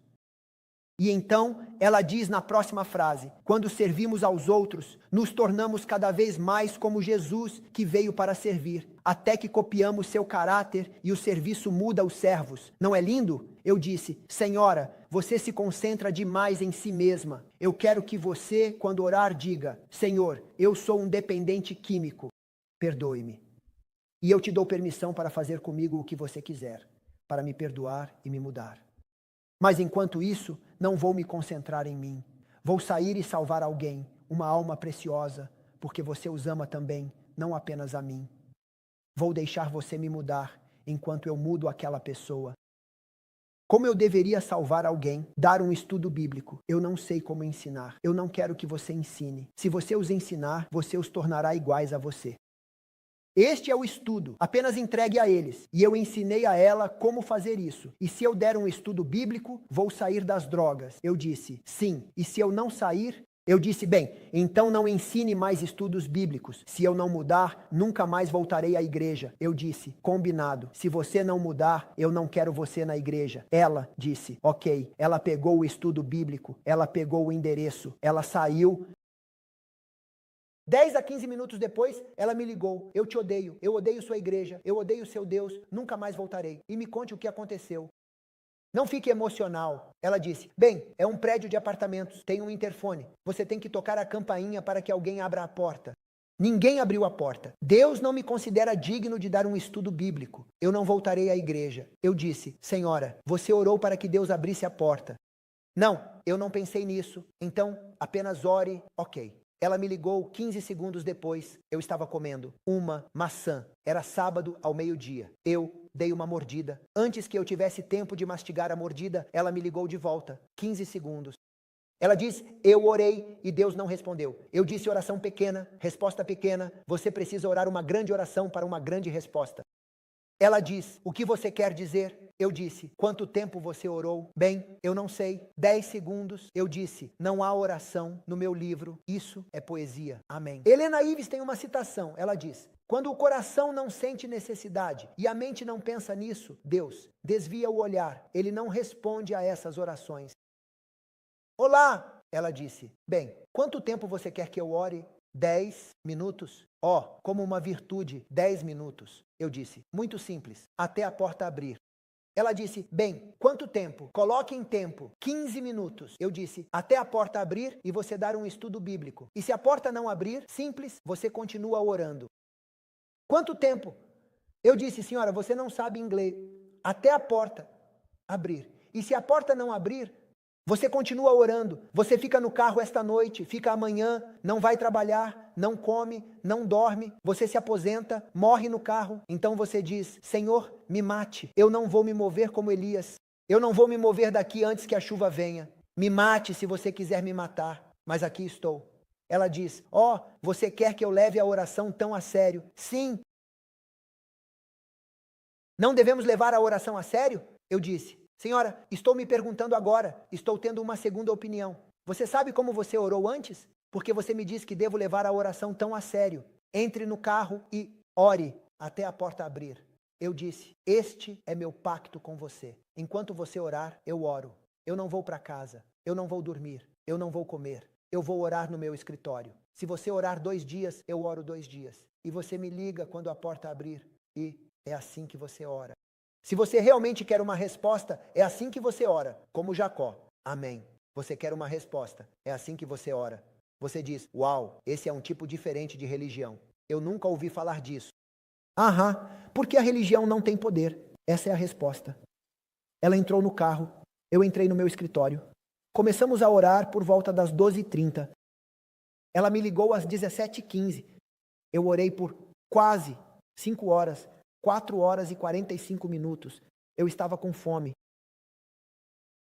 E então, ela diz na próxima frase, quando servimos aos outros, nos tornamos cada vez mais como Jesus, que veio para servir, até que copiamos seu caráter e o serviço muda os servos. Não é lindo? Eu disse, Senhora, você se concentra demais em si mesma. Eu quero que você, quando orar, diga, Senhor, eu sou um dependente químico, perdoe-me. E eu te dou permissão para fazer comigo o que você quiser, para me perdoar e me mudar. Mas enquanto isso, não vou me concentrar em mim. Vou sair e salvar alguém, uma alma preciosa, porque você os ama também, não apenas a mim. Vou deixar você me mudar, enquanto eu mudo aquela pessoa. Como eu deveria salvar alguém, dar um estudo bíblico? Eu não sei como ensinar. Eu não quero que você ensine. Se você os ensinar, você os tornará iguais a você. Este é o estudo, apenas entregue a eles. E eu ensinei a ela como fazer isso. E se eu der um estudo bíblico, vou sair das drogas. Eu disse, sim. E se eu não sair, eu disse, bem, então não ensine mais estudos bíblicos. Se eu não mudar, nunca mais voltarei à igreja. Eu disse, combinado. Se você não mudar, eu não quero você na igreja. Ela disse, ok. Ela pegou o estudo bíblico, ela pegou o endereço, ela saiu 10 a 15 minutos depois, ela me ligou. Eu te odeio, eu odeio sua igreja, eu odeio seu Deus, nunca mais voltarei. E me conte o que aconteceu. Não fique emocional. Ela disse, bem, é um prédio de apartamentos, tem um interfone. Você tem que tocar a campainha para que alguém abra a porta. Ninguém abriu a porta. Deus não me considera digno de dar um estudo bíblico. Eu não voltarei à igreja. Eu disse, senhora, você orou para que Deus abrisse a porta. Não, eu não pensei nisso. Então, apenas ore, ok. Ela me ligou 15 segundos depois. Eu estava comendo uma maçã. Era sábado ao meio-dia. Eu dei uma mordida. Antes que eu tivesse tempo de mastigar a mordida, ela me ligou de volta. 15 segundos. Ela diz, eu orei e Deus não respondeu. Eu disse oração pequena, resposta pequena. Você precisa orar uma grande oração para uma grande resposta. Ela diz, o que você quer dizer? Eu disse, quanto tempo você orou? Bem, eu não sei. 10 segundos. Eu disse, não há oração no meu livro. Isso é poesia. Amém. Helena Ives tem uma citação. Ela diz, quando o coração não sente necessidade e a mente não pensa nisso, Deus desvia o olhar. Ele não responde a essas orações. Olá, ela disse. Bem, quanto tempo você quer que eu ore? 10 minutos. Como uma virtude, 10 minutos. Eu disse, muito simples, até a porta abrir. Ela disse, bem, quanto tempo? Coloque em tempo, 15 minutos. Eu disse, até a porta abrir e você dar um estudo bíblico. E se a porta não abrir, simples, você continua orando. Quanto tempo? Eu disse, senhora, você não sabe inglês. Até a porta abrir. E se a porta não abrir, você continua orando, você fica no carro esta noite, fica amanhã, não vai trabalhar, não come, não dorme, você se aposenta, morre no carro. Então você diz, Senhor, me mate, eu não vou me mover como Elias, eu não vou me mover daqui antes que a chuva venha. Me mate se você quiser me matar, mas aqui estou. Ela diz, você quer que eu leve a oração tão a sério? Sim. Não devemos levar a oração a sério? Eu disse. Senhora, estou me perguntando agora, estou tendo uma segunda opinião. Você sabe como você orou antes? Porque você me disse que devo levar a oração tão a sério. Entre no carro e ore até a porta abrir. Eu disse, este é meu pacto com você. Enquanto você orar, eu oro. Eu não vou para casa, eu não vou dormir, eu não vou comer. Eu vou orar no meu escritório. Se você orar 2 dias, eu oro 2 dias. E você me liga quando a porta abrir. E é assim que você ora. Se você realmente quer uma resposta, é assim que você ora, como Jacó. Amém. Você quer uma resposta, é assim que você ora. Você diz, uau, esse é um tipo diferente de religião. Eu nunca ouvi falar disso. Porque a religião não tem poder. Essa é a resposta. Ela entrou no carro, eu entrei no meu escritório. Começamos a orar por volta das 12h30. Ela me ligou às 17h15. Eu orei por quase 5 horas. 4 horas e 45 minutos. Eu estava com fome.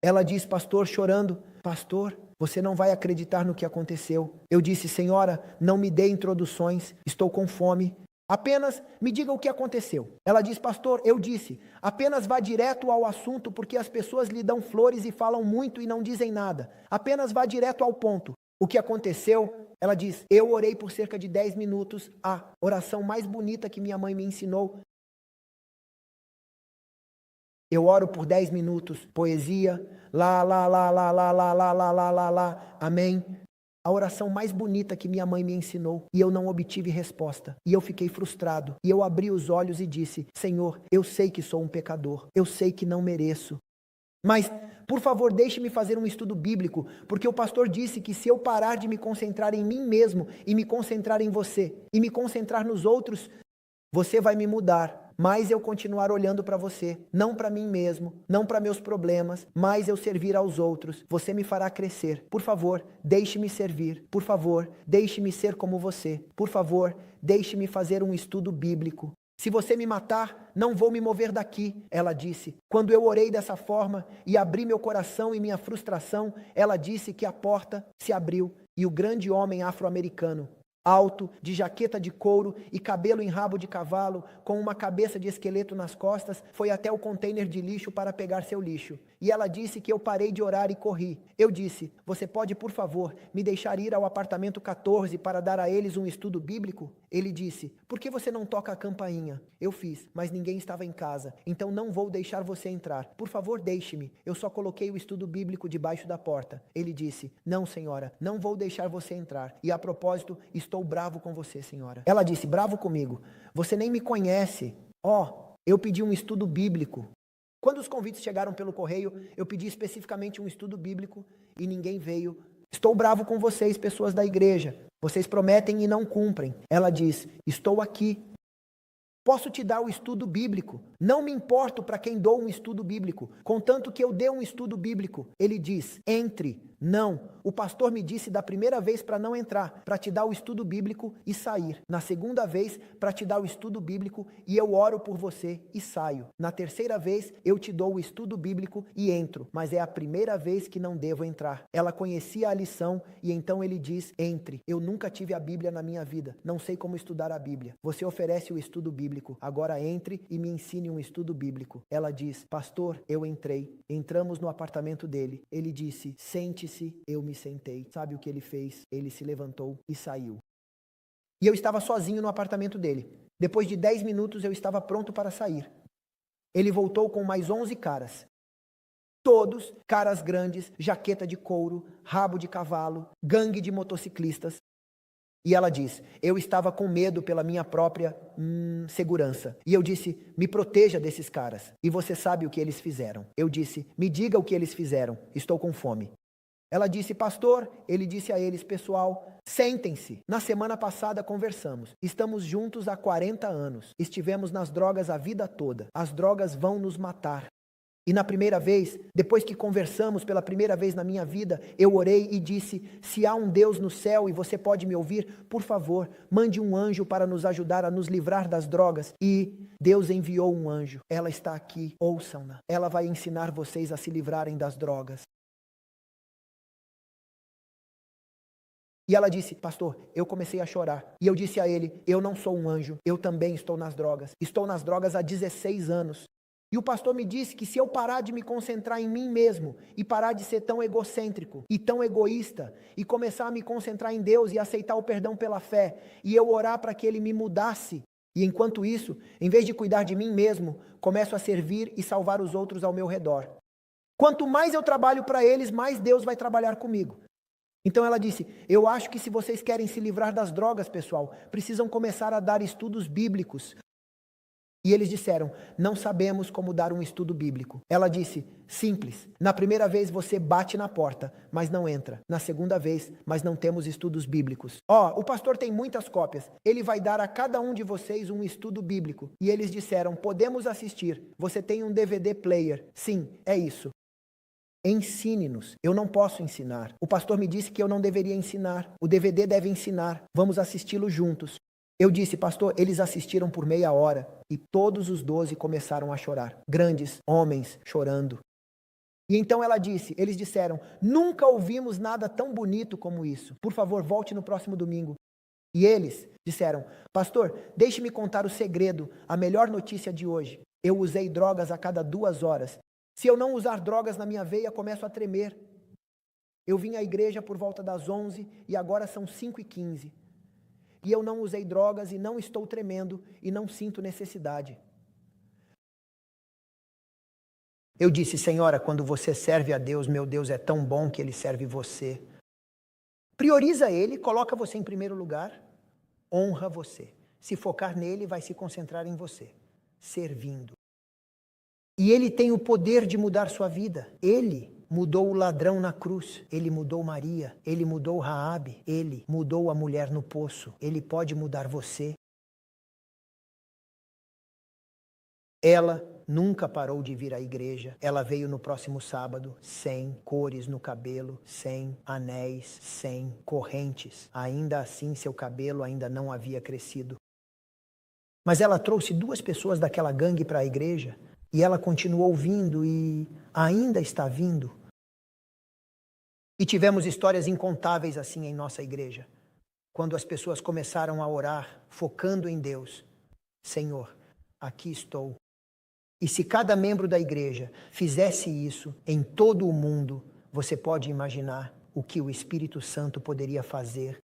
Ela diz, pastor, chorando, pastor, você não vai acreditar no que aconteceu. Eu disse, senhora, não me dê introduções, estou com fome. Apenas me diga o que aconteceu. Ela diz, pastor, eu disse, apenas vá direto ao assunto, porque as pessoas lhe dão flores e falam muito e não dizem nada. Apenas vá direto ao ponto. O que aconteceu? Ela diz, eu orei por cerca de 10 minutos, a oração mais bonita que minha mãe me ensinou. Eu oro por 10 minutos, poesia, lá, amém. A oração mais bonita que minha mãe me ensinou, e eu não obtive resposta, e eu fiquei frustrado, e eu abri os olhos e disse, Senhor, eu sei que sou um pecador, eu sei que não mereço, mas, por favor, deixe-me fazer um estudo bíblico, porque o pastor disse que se eu parar de me concentrar em mim mesmo, e me concentrar em você, e me concentrar nos outros, você vai me mudar. Mas eu continuar olhando para você, não para mim mesmo, não para meus problemas, mas eu servir aos outros. Você me fará crescer. Por favor, deixe-me servir. Por favor, deixe-me ser como você. Por favor, deixe-me fazer um estudo bíblico. Se você me matar, não vou me mover daqui, ela disse. Quando eu orei dessa forma e abri meu coração e minha frustração, ela disse que a porta se abriu e o grande homem afro-americano, alto, de jaqueta de couro e cabelo em rabo de cavalo, com uma cabeça de esqueleto nas costas, foi até o container de lixo para pegar seu lixo. E ela disse que eu parei de orar e corri. Eu disse, você pode, por favor, me deixar ir ao apartamento 14 para dar a eles um estudo bíblico? Ele disse, por que você não toca a campainha? Eu fiz, mas ninguém estava em casa, então não vou deixar você entrar. Por favor, deixe-me. Eu só coloquei o estudo bíblico debaixo da porta. Ele disse, não, senhora, não vou deixar você entrar. E a propósito, estou estou bravo com você, senhora. Ela disse, bravo comigo? Você nem me conhece. Eu pedi um estudo bíblico. Quando os convites chegaram pelo correio, eu pedi especificamente um estudo bíblico e ninguém veio. Estou bravo com vocês, pessoas da igreja. Vocês prometem e não cumprem. Ela diz, estou aqui. Posso te dar o estudo bíblico. Não me importo para quem dou um estudo bíblico, contanto que eu dê um estudo bíblico. Ele diz, entre. Não. O pastor me disse da primeira vez para não entrar, para te dar o estudo bíblico e sair. Na segunda vez, para te dar o estudo bíblico e eu oro por você e saio. Na terceira vez, eu te dou o estudo bíblico e entro. Mas é a primeira vez que não devo entrar. Ela conhecia a lição e então ele diz, entre. Eu nunca tive a Bíblia na minha vida. Não sei como estudar a Bíblia. Você oferece o estudo bíblico. Agora entre e me ensine um estudo bíblico. Ela diz, pastor, eu entrei. Entramos no apartamento dele. Ele disse, sente-se. Eu me sentei. Sabe o que ele fez? Ele se levantou e saiu. E eu estava sozinho no apartamento dele. Depois de 10 minutos eu estava pronto para sair. Ele voltou com mais 11 caras. Todos caras grandes, jaqueta de couro, rabo de cavalo, gangue de motociclistas. E ela diz, eu estava com medo pela minha própria segurança. E eu disse, me proteja desses caras. E você sabe o que eles fizeram. Eu disse, me diga o que eles fizeram. Estou com fome. Ela disse, pastor, ele disse a eles, pessoal, sentem-se. Na semana passada conversamos. Estamos juntos há 40 anos. Estivemos nas drogas a vida toda. As drogas vão nos matar. E na primeira vez, depois que conversamos pela primeira vez na minha vida, eu orei e disse, se há um Deus no céu e você pode me ouvir, por favor, mande um anjo para nos ajudar a nos livrar das drogas. E Deus enviou um anjo. Ela está aqui, ouçam-na. Ela vai ensinar vocês a se livrarem das drogas. E ela disse, pastor, eu comecei a chorar. E eu disse a ele, eu não sou um anjo, eu também estou nas drogas. Estou nas drogas há 16 anos. E o pastor me disse que se eu parar de me concentrar em mim mesmo, e parar de ser tão egocêntrico e tão egoísta, e começar a me concentrar em Deus e aceitar o perdão pela fé, e eu orar para que Ele me mudasse, e enquanto isso, em vez de cuidar de mim mesmo, começo a servir e salvar os outros ao meu redor. Quanto mais eu trabalho para eles, mais Deus vai trabalhar comigo. Então ela disse, eu acho que se vocês querem se livrar das drogas, pessoal, precisam começar a dar estudos bíblicos. E eles disseram, não sabemos como dar um estudo bíblico. Ela disse, simples, na primeira vez você bate na porta, mas não entra. Na segunda vez, mas não temos estudos bíblicos. O pastor tem muitas cópias, ele vai dar a cada um de vocês um estudo bíblico. E eles disseram, podemos assistir, você tem um DVD player. Sim, é isso. Ensine-nos. Eu não posso ensinar. O pastor me disse que eu não deveria ensinar. O DVD deve ensinar. Vamos assisti-lo juntos. Eu disse, pastor, eles assistiram por meia hora e todos os 12 começaram a chorar. Grandes homens chorando. E então ela disse, eles disseram, nunca ouvimos nada tão bonito como isso. Por favor, volte no próximo domingo. E eles disseram, pastor, deixe-me contar o segredo, a melhor notícia de hoje. Eu usei drogas a cada 2 horas. Se eu não usar drogas na minha veia, começo a tremer. Eu vim à igreja por volta das 11 e agora são 5h15. E eu não usei drogas e não estou tremendo e não sinto necessidade. Eu disse, senhora, quando você serve a Deus, meu Deus é tão bom que Ele serve você. Prioriza Ele, coloca você em primeiro lugar, honra você. Se focar nele, vai se concentrar em você, servindo. E Ele tem o poder de mudar sua vida. Ele mudou o ladrão na cruz. Ele mudou Maria. Ele mudou Raabe. Ele mudou a mulher no poço. Ele pode mudar você. Ela nunca parou de vir à igreja. Ela veio no próximo sábado, sem cores no cabelo, sem anéis, sem correntes. Ainda assim, seu cabelo ainda não havia crescido. Mas ela trouxe 2 pessoas daquela gangue para a igreja. E ela continuou vindo e ainda está vindo. E tivemos histórias incontáveis assim em nossa igreja. Quando as pessoas começaram a orar, focando em Deus. Senhor, aqui estou. E se cada membro da igreja fizesse isso em todo o mundo, você pode imaginar o que o Espírito Santo poderia fazer.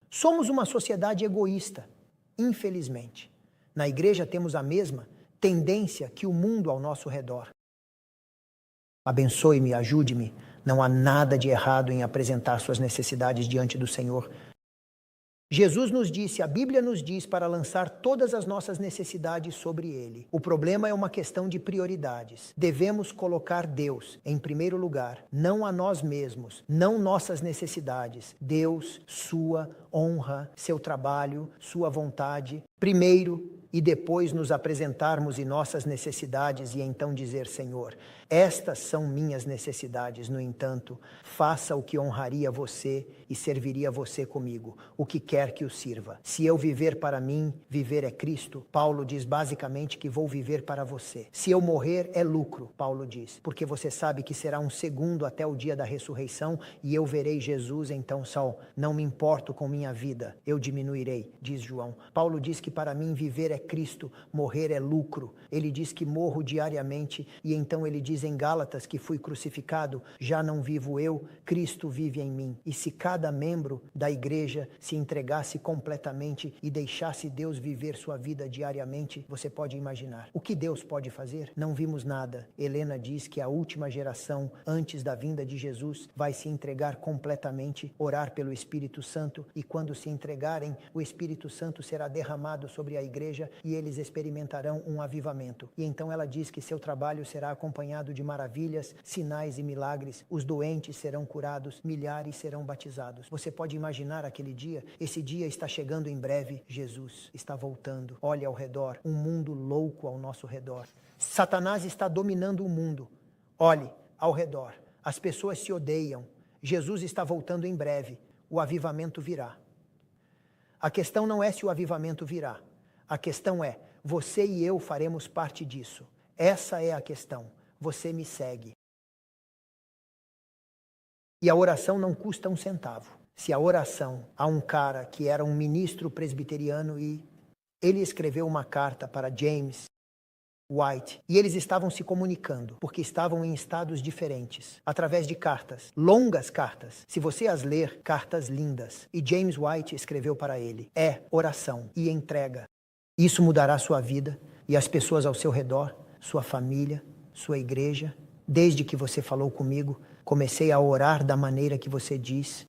Somos uma sociedade egoísta, infelizmente. Na igreja temos a mesma tendência que o mundo ao nosso redor. Abençoe-me, ajude-me Não há nada de errado em apresentar suas necessidades diante do Senhor. Jesus nos disse, a Bíblia nos diz para lançar todas as nossas necessidades sobre Ele. O problema é uma questão de prioridades. Devemos colocar Deus em primeiro lugar, não a nós mesmos, não nossas necessidades. Deus, sua honra, seu trabalho, sua vontade, primeiro, e depois nos apresentarmos em nossas necessidades e então dizer, Senhor, estas são minhas necessidades, no entanto, faça o que honraria você e serviria você comigo, o que quer que o sirva. Se eu viver para mim, viver é Cristo. Paulo diz basicamente que vou viver para você. Se eu morrer, é lucro, Paulo diz, porque você sabe que será um segundo até o dia da ressurreição e eu verei Jesus, então só não me importo com minha vida, eu diminuirei, diz João. Paulo diz que para mim viver é Cristo, morrer é lucro. Ele diz que morro diariamente e então ele diz em Gálatas que fui crucificado, já não vivo eu, Cristo vive em mim. E se cada membro da igreja se entregasse completamente e deixasse Deus viver sua vida diariamente, você pode imaginar. O que Deus pode fazer? Não vimos nada. Helena diz que a última geração, antes da vinda de Jesus, vai se entregar completamente, orar pelo Espírito Santo e quando se entregarem, o Espírito Santo será derramado sobre a igreja e eles experimentarão um avivamento. E então ela diz que seu trabalho será acompanhado de maravilhas, sinais e milagres. Os doentes serão curados, milhares serão batizados. Você pode imaginar aquele dia? Esse dia está chegando em breve. Jesus está voltando. Olhe ao redor, um mundo louco ao nosso redor. Satanás está dominando o mundo. Olhe ao redor. As pessoas se odeiam. Jesus está voltando em breve. O avivamento virá. A questão não é se o avivamento virá. A questão é, você e eu faremos parte disso. Essa é a questão. Você me segue. E a oração não custa um centavo. Se a oração, há um cara que era um ministro presbiteriano e ele escreveu uma carta para James White e eles estavam se comunicando porque estavam em estados diferentes, através de cartas, longas cartas. Se você as ler, cartas lindas. E James White escreveu para ele, é oração e entrega. Isso mudará sua vida e as pessoas ao seu redor, sua família, sua igreja. Desde que você falou comigo, comecei a orar da maneira que você diz.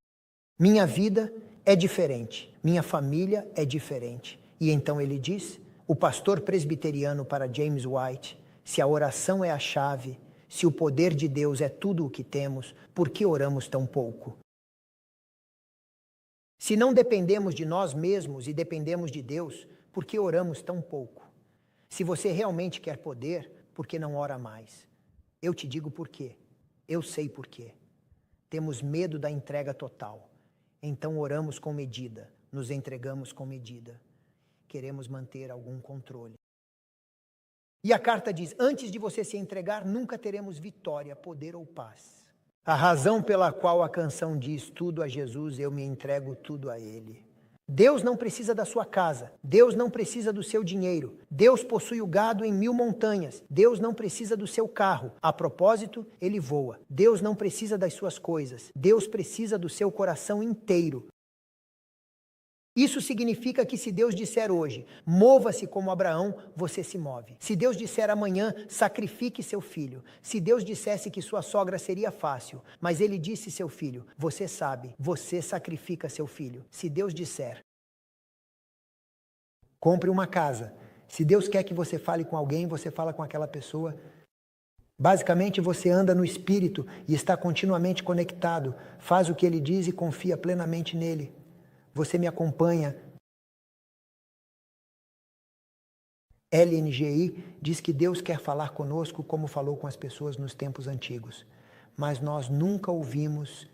Minha vida é diferente, minha família é diferente. E então ele diz, o pastor presbiteriano para James White, se a oração é a chave, se o poder de Deus é tudo o que temos, por que oramos tão pouco? Se não dependemos de nós mesmos e dependemos de Deus, por que oramos tão pouco? Se você realmente quer poder, por que não ora mais? Eu te digo por quê. Eu sei por quê. Temos medo da entrega total. Então oramos com medida, nos entregamos com medida. Queremos manter algum controle. E a carta diz, antes de você se entregar, nunca teremos vitória, poder ou paz. A razão pela qual a canção diz, tudo a Jesus, eu me entrego tudo a Ele. Deus não precisa da sua casa, Deus não precisa do seu dinheiro, Deus possui o gado em 1000 montanhas, Deus não precisa do seu carro, a propósito, ele voa. Deus não precisa das suas coisas, Deus precisa do seu coração inteiro. Isso significa que se Deus disser hoje, mova-se como Abraão, você se move. Se Deus disser amanhã, sacrifique seu filho. Se Deus dissesse que sua sogra seria fácil, mas ele disse seu filho, você sabe, você sacrifica seu filho. Se Deus disser, compre uma casa. Se Deus quer que você fale com alguém, você fala com aquela pessoa. Basicamente você anda no Espírito e está continuamente conectado. Faz o que ele diz e confia plenamente nele. Você me acompanha. LNGI diz que Deus quer falar conosco como falou com as pessoas nos tempos antigos. Mas nós nunca ouvimos.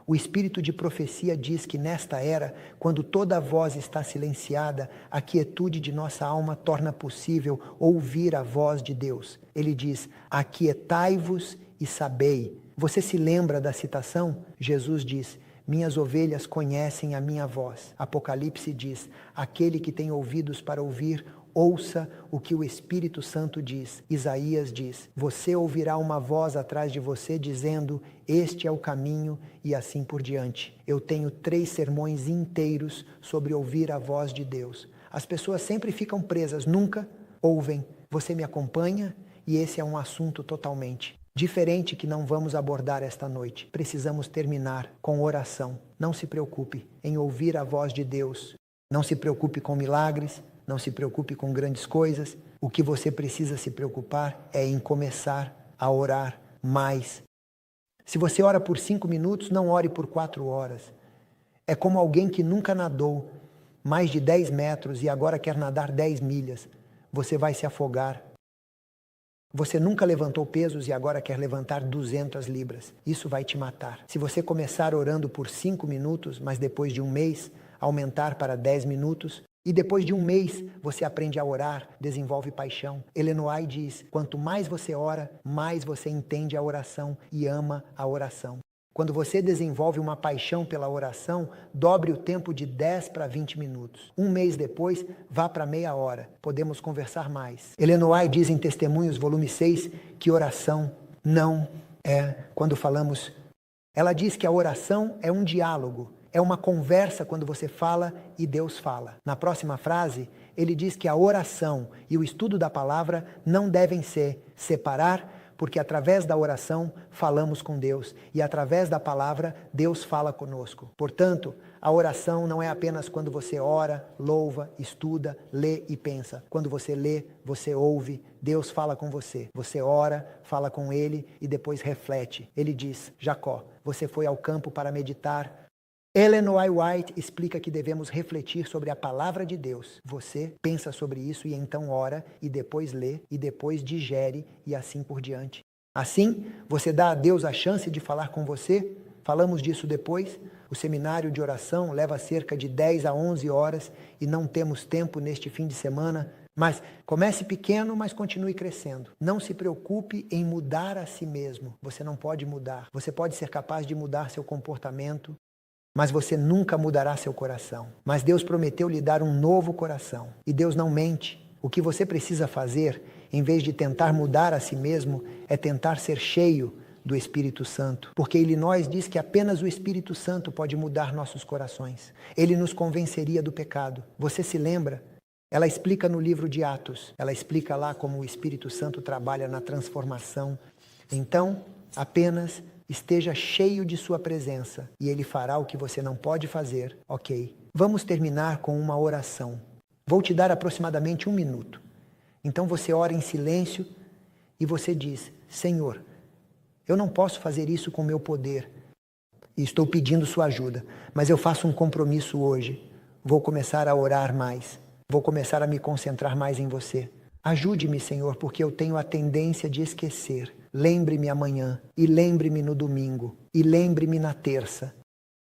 O espírito de profecia diz que nesta era, quando toda voz está silenciada, a quietude de nossa alma torna possível ouvir a voz de Deus. Ele diz, aquietai-vos e sabei. Você se lembra da citação? Jesus diz, minhas ovelhas conhecem a minha voz. Apocalipse diz, aquele que tem ouvidos para ouvir, ouça o que o Espírito Santo diz. Isaías diz, você ouvirá uma voz atrás de você dizendo, este é o caminho e assim por diante. Eu tenho 3 sermões inteiros sobre ouvir a voz de Deus. As pessoas sempre ficam presas, nunca ouvem. Você me acompanha e esse é um assunto totalmente diferente que não vamos abordar esta noite. Precisamos terminar com oração. Não se preocupe em ouvir a voz de Deus. Não se preocupe com milagres, não se preocupe com grandes coisas. O que você precisa se preocupar é em começar a orar mais. Se você ora por 5 minutos, não ore por 4 horas. É como alguém que nunca nadou mais de 10 metros e agora quer nadar 10 milhas. Você vai se afogar. Você nunca levantou pesos e agora quer levantar 200 libras. Isso vai te matar. Se você começar orando por 5 minutos, mas depois de um mês aumentar para 10 minutos, e depois de um mês você aprende a orar, desenvolve paixão. Ellen White diz, quanto mais você ora, mais você entende a oração e ama a oração. Quando você desenvolve uma paixão pela oração, dobre o tempo de 10 para 20 minutos. Um mês depois, vá para meia hora. Podemos conversar mais. Ellen White diz em Testemunhos, volume 6, que oração não é quando falamos. Ela diz que a oração é um diálogo, é uma conversa quando você fala e Deus fala. Na próxima frase, ele diz que a oração e o estudo da palavra não devem se separar, porque através da oração falamos com Deus e através da palavra Deus fala conosco. Portanto, a oração não é apenas quando você ora, louva, estuda, lê e pensa. Quando você lê, você ouve, Deus fala com você. Você ora, fala com Ele e depois reflete. Ele diz, Jacó, você foi ao campo para meditar. Ellen White explica que devemos refletir sobre a palavra de Deus. Você pensa sobre isso e então ora, e depois lê, e depois digere, e assim por diante. Assim, você dá a Deus a chance de falar com você. Falamos disso depois. O seminário de oração leva cerca de 10 a 11 horas e não temos tempo neste fim de semana. Mas comece pequeno, mas continue crescendo. Não se preocupe em mudar a si mesmo. Você não pode mudar. Você pode ser capaz de mudar seu comportamento, mas você nunca mudará seu coração. Mas Deus prometeu lhe dar um novo coração. E Deus não mente. O que você precisa fazer, em vez de tentar mudar a si mesmo, é tentar ser cheio do Espírito Santo. Porque Illinois diz que apenas o Espírito Santo pode mudar nossos corações. Ele nos convenceria do pecado. Você se lembra? Ela explica no livro de Atos. Ela explica lá como o Espírito Santo trabalha na transformação. Então, apenas esteja cheio de sua presença e Ele fará o que você não pode fazer, ok? Vamos terminar com uma oração. Vou te dar aproximadamente 1 minuto. Então você ora em silêncio e você diz, Senhor, eu não posso fazer isso com o meu poder e estou pedindo sua ajuda, mas eu faço um compromisso hoje. Vou começar a orar mais, vou começar a me concentrar mais em você. Ajude-me, Senhor, porque eu tenho a tendência de esquecer. Lembre-me amanhã, e lembre-me no domingo, e lembre-me na terça.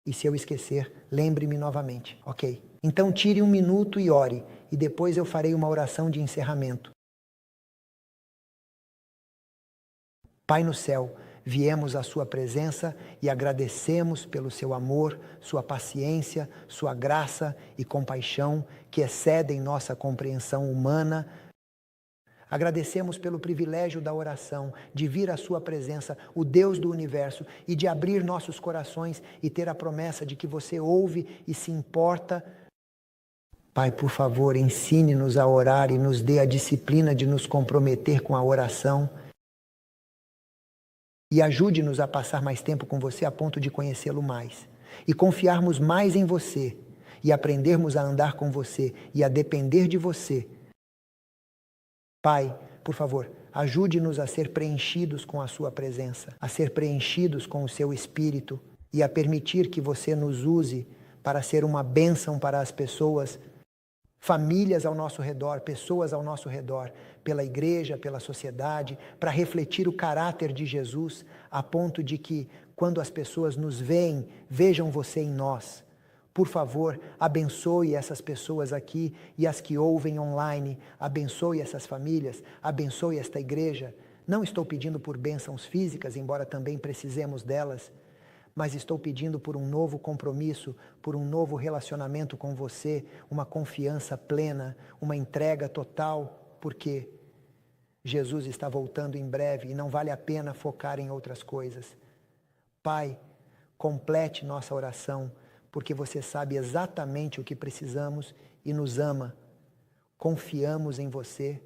E se eu esquecer, lembre-me novamente, ok? Então tire 1 minuto e ore, e depois eu farei uma oração de encerramento. Pai no céu, viemos à sua presença e agradecemos pelo seu amor, sua paciência, sua graça e compaixão que excedem nossa compreensão humana. Agradecemos pelo privilégio da oração, de vir à sua presença, o Deus do universo, e de abrir nossos corações e ter a promessa de que você ouve e se importa. Pai, por favor, ensine-nos a orar e nos dê a disciplina de nos comprometer com a oração. E ajude-nos a passar mais tempo com você a ponto de conhecê-lo mais. E confiarmos mais em você. E aprendermos a andar com você e a depender de você. Pai, por favor, ajude-nos a ser preenchidos com a sua presença, a ser preenchidos com o seu Espírito e a permitir que você nos use para ser uma bênção para as pessoas, famílias ao nosso redor, pessoas ao nosso redor, pela igreja, pela sociedade, para refletir o caráter de Jesus, a ponto de que, quando as pessoas nos veem, vejam você em nós. Por favor, abençoe essas pessoas aqui e as que ouvem online. Abençoe essas famílias, abençoe esta igreja. Não estou pedindo por bênçãos físicas, embora também precisemos delas, mas estou pedindo por um novo compromisso, por um novo relacionamento com você, uma confiança plena, uma entrega total, porque Jesus está voltando em breve e não vale a pena focar em outras coisas. Pai, complete nossa oração, porque você sabe exatamente o que precisamos e nos ama. Confiamos em você,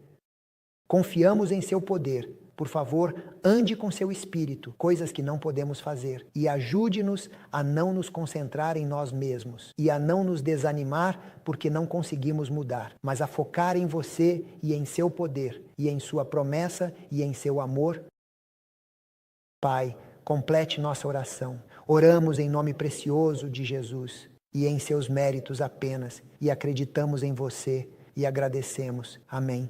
confiamos em seu poder Por favor, ande com seu espírito, coisas que não podemos fazer, e ajude-nos a não nos concentrar em nós mesmos e a não nos desanimar porque não conseguimos mudar, mas a focar em você e em seu poder, e em sua promessa e em seu amor. Pai, complete nossa oração. Oramos em nome precioso de Jesus e em seus méritos apenas, e acreditamos em você e agradecemos. Amém.